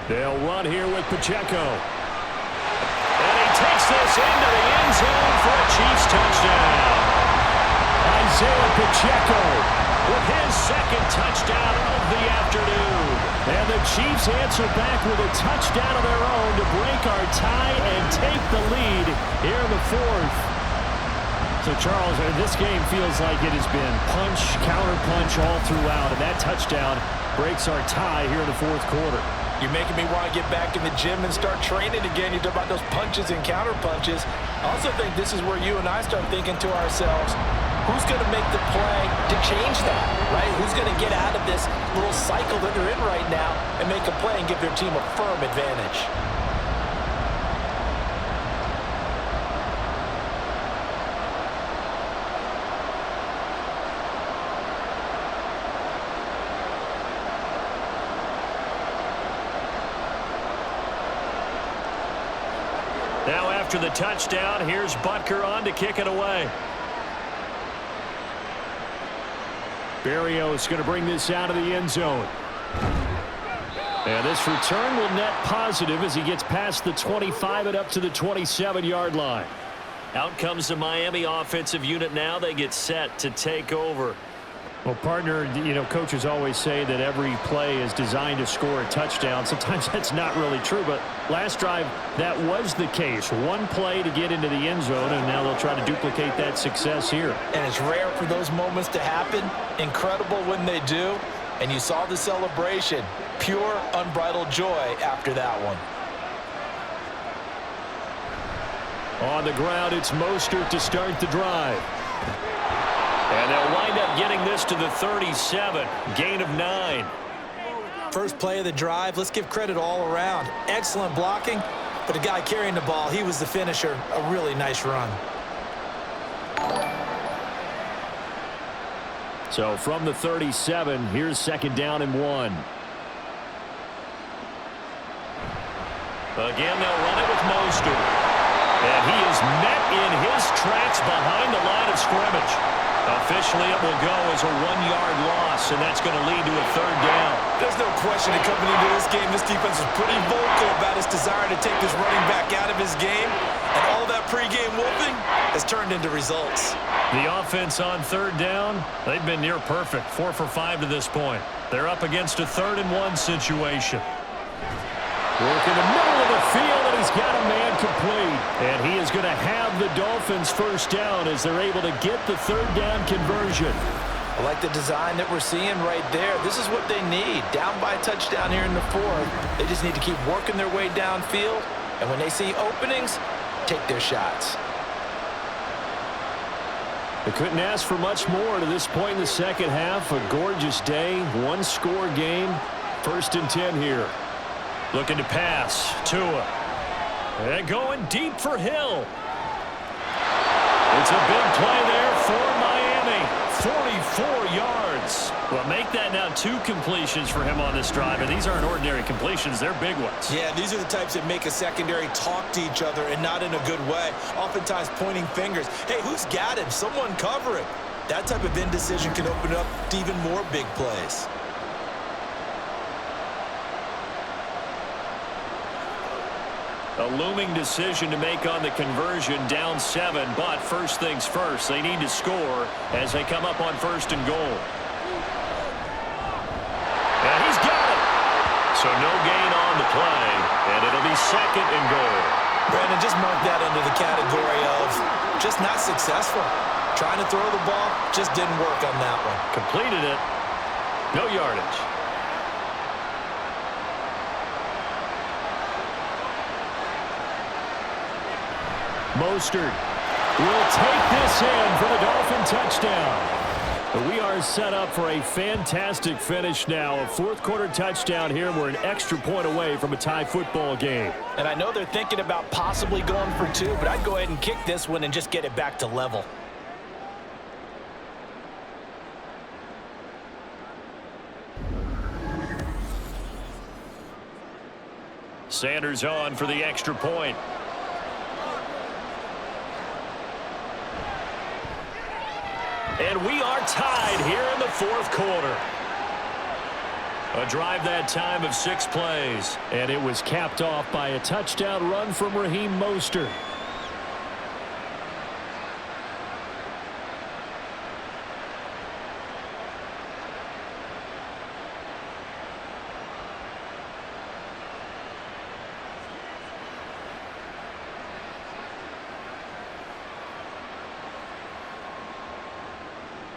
E: They'll run here with Pacheco.
B: And he takes this into the end zone for a Chiefs touchdown.
E: Isaiah Pacheco
B: with his second touchdown of the afternoon.
E: And the Chiefs answer back with a touchdown of their own to break our tie and take the lead here in the fourth. So, Charles, this game feels like it has been punch, counter-punch all throughout, and that touchdown breaks our tie here in the fourth quarter.
C: You're making me want to get back in the gym and start training again. You talk about those punches and counter-punches. I also think this is where you and I start thinking to ourselves, who's going to make the play to change that, right? Who's going to get out of this little cycle that they're in right now and make a play and give their team a firm advantage?
B: Now after the touchdown, here's Butker on to kick it away.
E: Barrios going to bring this out of the end zone. And this return will net positive as he gets past the 25 and up to the 27-yard line.
B: Out comes the Miami offensive unit now. They get set to take over.
E: Well, partner, you know, coaches always say that every play is designed to score a touchdown. Sometimes that's not really true, but last drive, that was the case. One play to get into the end zone, and now they'll try to duplicate that success here.
C: And it's rare for those moments to happen. Incredible when they do. And you saw the celebration. Pure, unbridled joy after that one.
E: On the ground, it's Mostert to start the drive.
B: And they'll wind up getting this to the 37. Gain of 9.
C: First play of the drive. Let's give credit all around. Excellent blocking, but the guy carrying the ball, he was the finisher. A really nice run.
E: So from the 37, here's second down and 1.
B: Again, they'll run it with Mostert. And he is met in his tracks behind the line of scrimmage. Officially, it will go as a 1-yard loss, and that's going to lead to a third down.
C: There's no question that coming into this game, this defense is pretty vocal about its desire to take this running back out of his game, and all that pregame whooping has turned into results.
B: The offense on third down, they've been near perfect, 4 for 5 to this point. They're up against a 3rd and 1 situation.
E: Work in the middle of the field, and he's got a man complete. And he is going to have the Dolphins first down as they're able to get the third down conversion.
C: I like the design that we're seeing right there. This is what they need. Down by a touchdown here in the fourth. They just need to keep working their way downfield. And when they see openings, take their shots.
E: They couldn't ask for much more to this point in the second half. A gorgeous day, one-score game. 1st and 10 here.
B: Looking to pass. Tua. And going deep for Hill. It's a big play there for Miami. 44 yards. Well, make that now 2 completions for him on this drive. And these aren't ordinary completions. They're big ones.
C: Yeah, these are the types that make a secondary talk to each other and not in a good way. Oftentimes pointing fingers. Hey, who's got him? Someone cover it. That type of indecision can open up to even more big plays.
B: A looming decision to make on the conversion, down 7, but first things first, they need to score as they come up on 1st and goal. And he's got it. So no gain on the play, and it'll be 2nd and goal.
C: Brandon, just mark that under the category of just not successful. Trying to throw the ball, just didn't work on that one.
B: Completed it. No yardage.
E: Mostert will take this in for the Dolphin touchdown. But we are set up for a fantastic finish now. A fourth-quarter touchdown here. We're an extra point away from a tie football game.
C: And I know they're thinking about possibly going for two, but I'd go ahead and kick this one and just get it back to level.
B: Sanders on for the extra point. And we are tied here in the fourth quarter. A drive that time of 6 plays.
E: And it was capped off by a touchdown run from Raheem Mostert.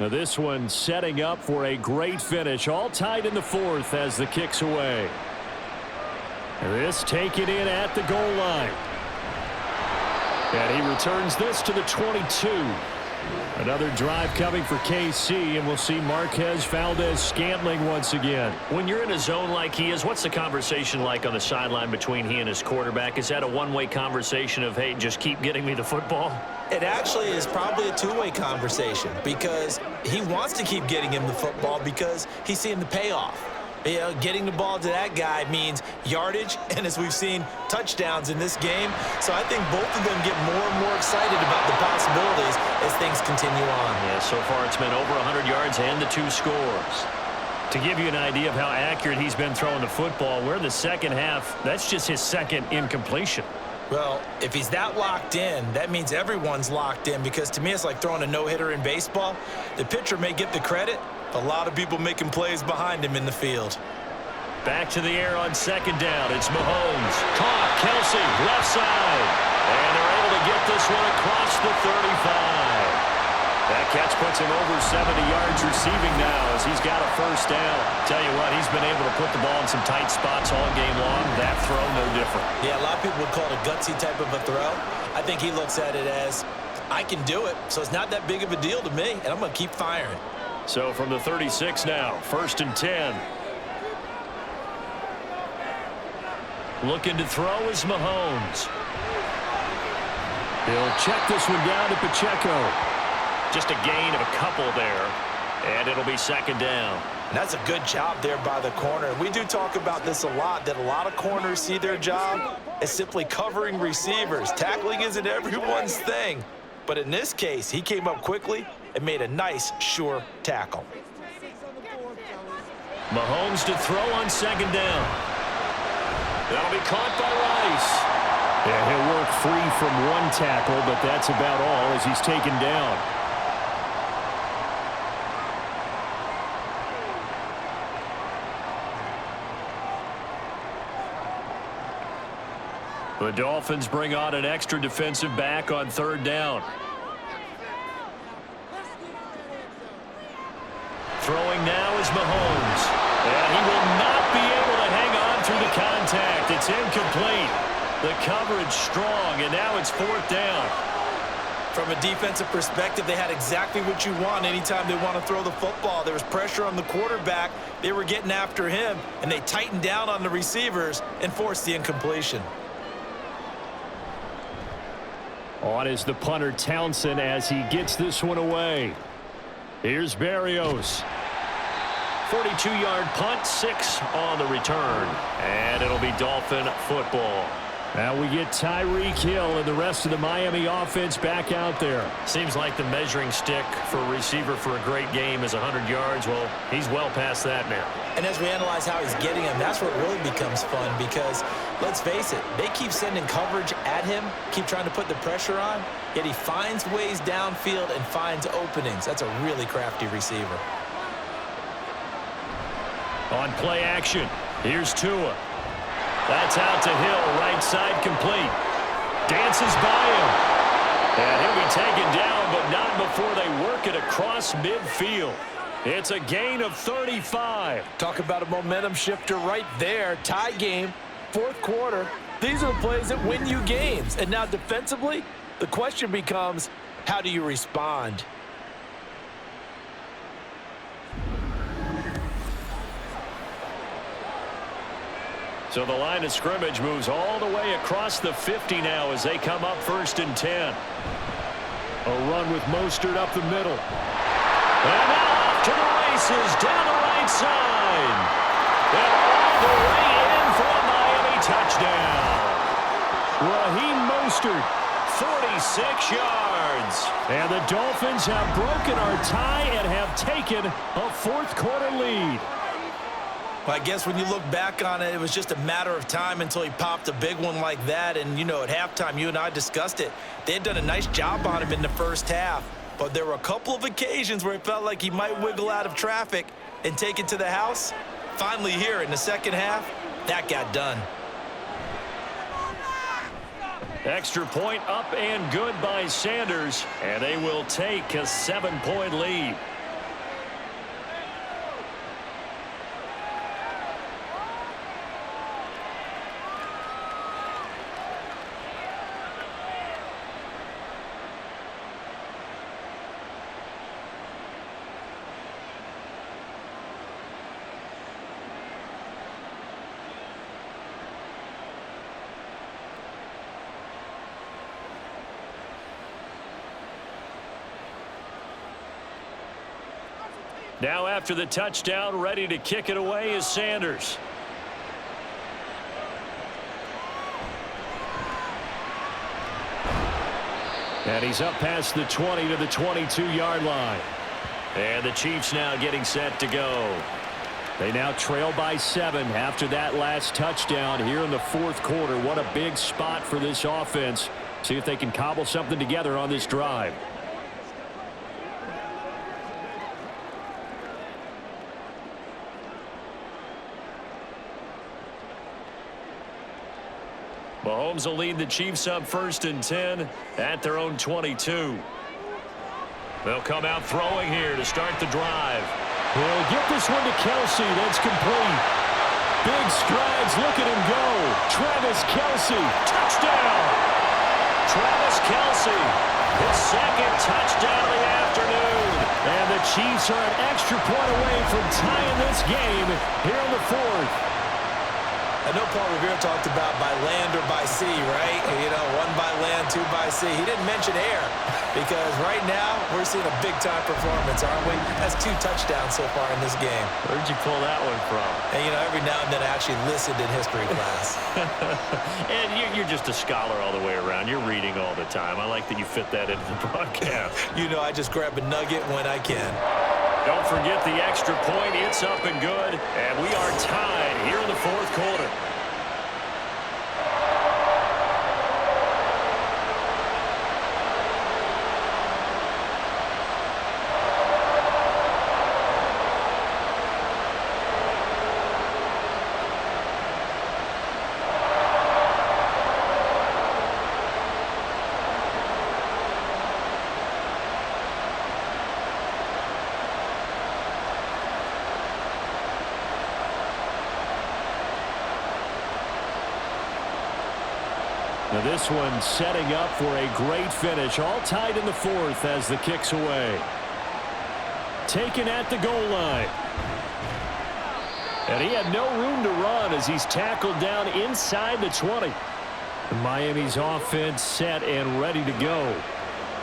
E: Now this one setting up for a great finish. All tied in the fourth as the kick's away. This taken in at the goal line. And he returns this to the 22. Another drive coming for KC, and we'll see Marquez Valdez-Scantling once again.
B: When you're in a zone like he is, what's the conversation like on the sideline between he and his quarterback? Is that a one-way conversation of, hey, just keep getting me the football?
C: It actually is probably a two-way conversation because he wants to keep getting him the football because he's seeing the payoff. You know, getting the ball to that guy means yardage, and as we've seen, touchdowns in this game. So I think both of them get more and more excited about the possibilities as things continue on.
B: Yeah, so far it's been over 100 yards and the 2 scores. To give you an idea of how accurate he's been throwing the football, we're in the second half. That's just his second incompletion.
C: Well, if he's that locked in, that means everyone's locked in because to me it's like throwing a no-hitter in baseball. The pitcher may get the credit. A lot of people making plays behind him in the field.
B: Back to the air on second down. It's Mahomes. Caught. Kelsey, left side. And they're able to get this one across the 35. That catch puts him over 70 yards receiving now as he's got a first down. Tell you what, he's been able to put the ball in some tight spots all game long. That throw, no different.
C: Yeah, a lot of people would call it a gutsy type of a throw. I think he looks at it as, I can do it, so it's not that big of a deal to me, and I'm going to keep firing.
B: So from the 36 now, 1st and 10. Looking to throw is Mahomes.
E: He'll check this one down to Pacheco.
B: Just a gain of a couple there, and it'll be second down.
C: And that's a good job there by the corner. We do talk about this a lot, that a lot of corners see their job as simply covering receivers. Tackling isn't everyone's thing. But in this case, he came up quickly and made a nice, sure tackle.
B: Mahomes to throw on second down. That'll be caught by Rice.
E: Yeah, he'll work free from one tackle, but that's about all as he's taken down.
B: The Dolphins bring on an extra defensive back on third down. Throwing now is Mahomes. And he will not be able to hang on through the contact. It's incomplete. The coverage strong, and now it's 4th down.
C: From a defensive perspective, they had exactly what you want anytime they want to throw the football. There was pressure on the quarterback. They were getting after him, and they tightened down on the receivers and forced the incompletion.
E: On is the punter Townsend as he gets this one away. Here's Berrios.
B: 42-yard punt, 6 on the return. And it'll be Dolphin football.
E: Now we get Tyreek Hill and the rest of the Miami offense back out there.
B: Seems like the measuring stick for a receiver for a great game is 100 yards. Well, he's well past that now.
C: And as we analyze how he's getting him, that's what really becomes fun because, let's face it, they keep sending coverage at him, keep trying to put the pressure on, yet he finds ways downfield and finds openings. That's a really crafty receiver.
B: On play action, here's Tua. That's out to Hill, right side complete. Dances by him. And he'll be taken down, but not before they work it across midfield. It's a gain of 35.
C: Talk about a momentum shifter right there. Tie game, 4th quarter. These are the plays that win you games. And now defensively, The question becomes, how do you respond?
B: So the line of scrimmage moves all the way across the 50 now as they come up 1st and 10.
E: A run with Mostert up the middle. And now off to the races down the right side. And all the way in for a Miami touchdown. Raheem Mostert, 46 yards. And the Dolphins have broken our tie and have taken a 4th quarter lead.
C: Well, I guess when you look back on it, it was just a matter of time until he popped a big one like that. And, you know, at halftime, you and I discussed it. They had done a nice job on him in the first half. But there were a couple of occasions where it felt like he might wiggle out of traffic and take it to the house. Finally here in the second half, that got done.
B: Extra point up and good by Sanders. And they will take a 7-point lead. Now after the touchdown, ready to kick it away is Sanders.
E: And he's up past the 20 to the 22-yard line.
B: And the Chiefs now getting set to go.
E: They now trail by 7 after that last touchdown here in the 4th quarter. What a big spot for this offense. See if they can cobble something together on this drive.
B: Mahomes will lead the Chiefs up 1st and 10 at their own 22. They'll come out throwing here to start the drive.
E: He'll get this one to Kelsey. That's complete. Big strides. Look at him go. Travis Kelsey. Touchdown.
B: Travis Kelsey, his 2nd touchdown of the afternoon.
E: And the Chiefs are an extra point away from tying this game here in the 4th.
C: I know Paul Revere talked about by land or by sea, right? You know, 1 by land, 2 by sea. He didn't mention air because right now we're seeing a big-time performance, aren't we? That's 2 touchdowns so far in this game.
B: Where'd you pull that one from?
C: And, you know, every now and then I actually listened in history class.
B: And you're just a scholar all the way around. You're reading all the time. I like that you fit that into the broadcast.
C: You know, I just grab a nugget when I can.
B: Don't forget the extra point. It's up and good. And we are tied here in the 4th quarter.
E: Now this one setting up for a great finish. All tied in the 4th as the kick's away. Taken at the goal line. And he had no room to run as he's tackled down inside the 20. Miami's offense set and ready to go.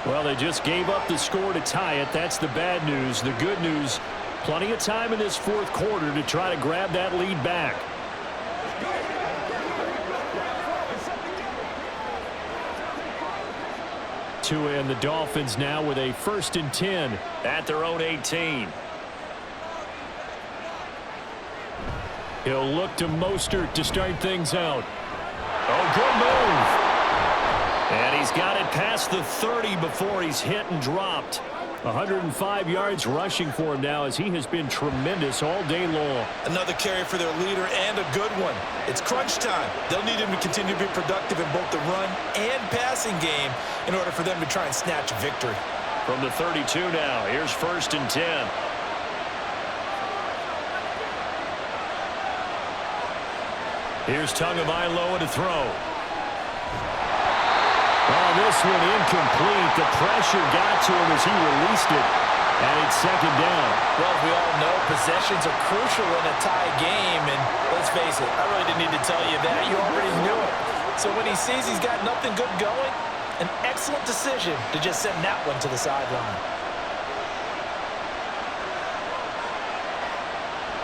E: Well, they just gave up the score to tie it. That's the bad news. The good news, plenty of time in this 4th quarter to try to grab that lead back. And the Dolphins now with a 1st and 10
B: at their own 18.
E: He'll look to Mostert to start things out. Oh, good move.
B: And he's got it past the 30 before he's hit and dropped.
E: 105 yards rushing for him now as he has been tremendous all day long.
C: Another carry for their leader and a good one. It's crunch time. They'll need him to continue to be productive in both the run and passing game in order for them to try and snatch a victory.
B: From the 32 now, here's 1st and 10.
E: Here's Tagovailoa to throw. Oh, this one incomplete. The pressure got to him as he released it. And it's second down.
C: Well, we all know possessions are crucial in a tie game. And let's face it, I really didn't need to tell you that. You already knew it. So when he sees he's got nothing good going, an excellent decision to just send that one to the sideline.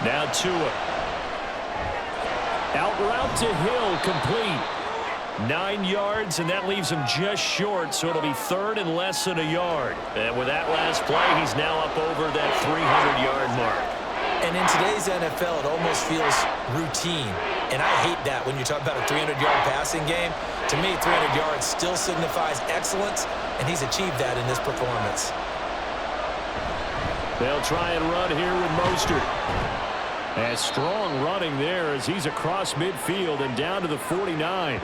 E: Now Tua. Out route to Hill, complete. 9 yards, and that leaves him just short, so it'll be third and less than a yard. And with that last play, he's now up over that 300-yard mark.
C: And in today's NFL, it almost feels routine. And I hate that when you talk about a 300-yard passing game. To me, 300 yards still signifies excellence, and he's achieved that in this performance.
E: They'll try and run here with Mostert. And strong running there as he's across midfield and down to the 49.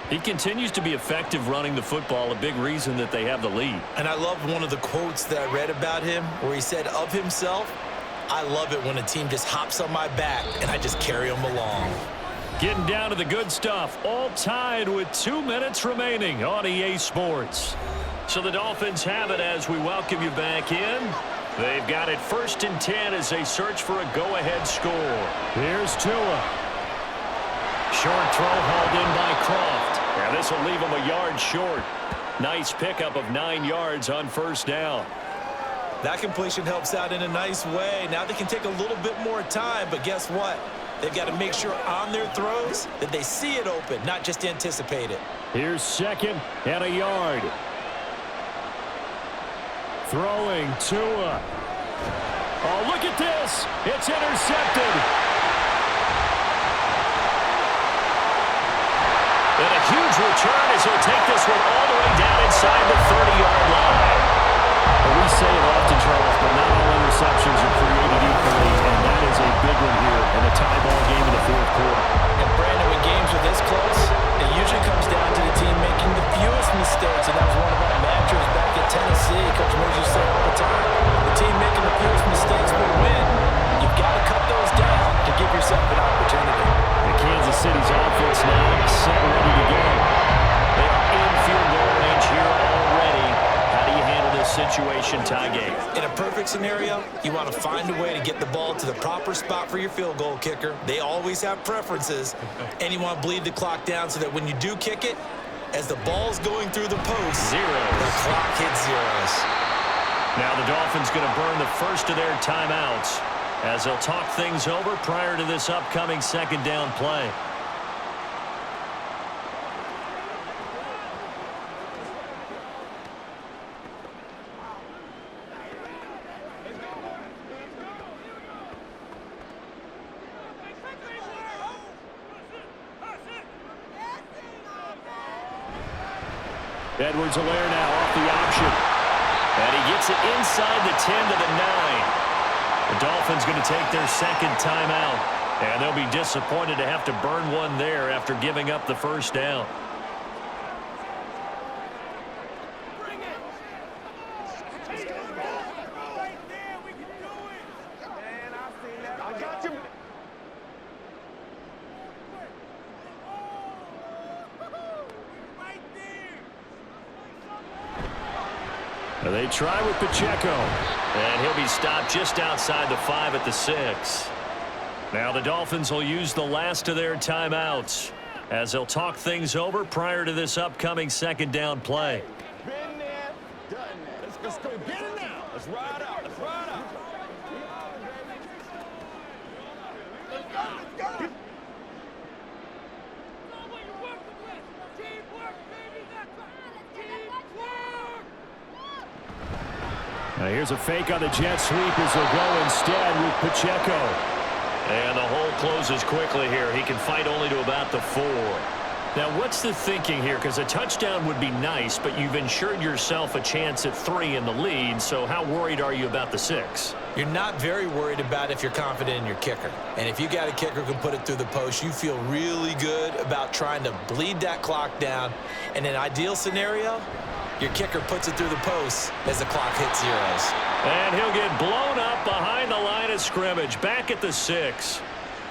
B: He continues to be effective running the football, a big reason that they have the lead.
C: And I love one of the quotes that I read about him where he said of himself, I love it when a team just hops on my back and I just carry them along.
E: Getting down to the good stuff, all tied with 2 minutes remaining on EA Sports.
B: So the Dolphins have it as we welcome you back in. They've got it 1st and 10 as they search for a go-ahead score.
E: Here's Tua.
B: Short throw hauled in by Croft. Now this will leave him a yard short. Nice pickup of 9 yards on 1st down.
C: That completion helps out in a nice way. Now they can take a little bit more time, but guess what? They've got to make sure on their throws that they see it open, not just anticipate it.
E: Here's 2nd and a yard. Throwing Tua. Oh, look at this. It's intercepted.
B: And a huge return as he'll take this one all the way down inside the 30-yard line.
E: Well, we say it often, Charles, but not all interceptions are created equally, and that is a big one here in a tie ball game in the 4th quarter.
C: And Brandon, when games are this close, it usually comes down to the team making the fewest mistakes, and that was one of our mantras back at Tennessee. Coach Moore used to say all the time, the team making the fewest mistakes will win. You've got to cut those down to give yourself an opportunity.
E: The Kansas City's offense now set ready to go.
B: They are in field goal range here already. How do you handle this situation, tie game?
C: In a perfect scenario, you want to find a way to get the ball to the proper spot for your field goal kicker. They always have preferences. And you want to bleed the clock down so that when you do kick it, as the ball's going through the post, the clock hits zeros.
B: Now the Dolphins going to burn the first of their timeouts as they'll talk things over prior to this upcoming 2nd down play.
E: Edwards-Helaire now off the option.
B: And he gets it inside the 10 to the 9. The Dolphins going to take their 2nd timeout. And they'll be disappointed to have to burn one there after giving up the 1st down.
E: They try with Pacheco.
B: And he'll be stopped just outside the 5 at the 6. Now the Dolphins will use the last of their timeouts as they'll talk things over prior to this upcoming 2nd down play.
F: Been there, done that. Let's go get it now. Let's ride out. Let's ride out. Let's go. Let's go.
E: Now here's a fake on the jet sweep as they'll go instead with Pacheco.
B: And the hole closes quickly here. He can fight only to about the 4. Now, what's the thinking here? Because a touchdown would be nice, but you've ensured yourself a chance at 3 in the lead, so how worried are you about the 6?
C: You're not very worried about if you're confident in your kicker. And if you got a kicker who can put it through the post, you feel really good about trying to bleed that clock down. In an ideal scenario, your kicker puts it through the post as the clock hits zeros.
B: And he'll get blown up behind the line of scrimmage, back at the 6.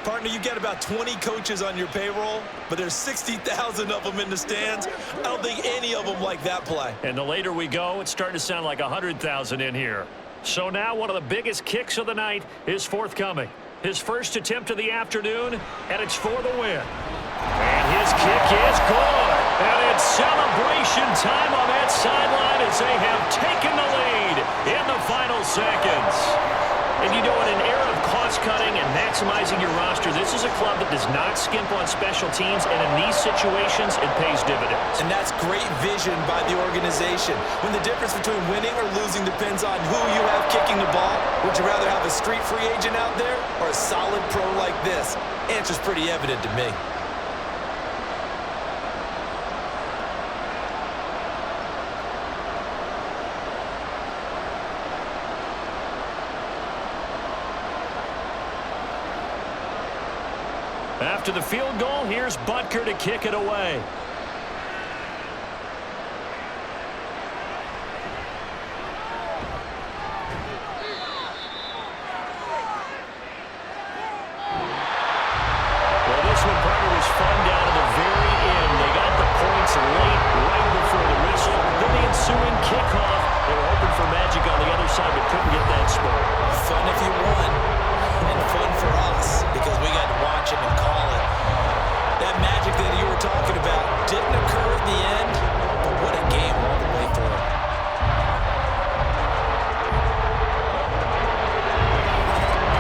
C: Partner, you get about 20 coaches on your payroll, but there's 60,000 of them in the stands. I don't think any of them like that play.
B: And the later we go, it's starting to sound like 100,000 in here. So now one of the biggest kicks of the night is forthcoming. His first attempt of the afternoon, and it's for the win. And his kick is good. And it's celebration time on that sideline as they have taken the lead in the final seconds. And you know, in an era of cost-cutting and maximizing your roster, this is a club that does not skimp on special teams, and in these situations, it pays dividends.
C: And that's great vision by the organization. When the difference between winning or losing depends on who you have kicking the ball, would you rather have a street free agent out there or a solid pro like this? Answer's pretty evident to me.
B: After the field goal, here's Butker to kick it away.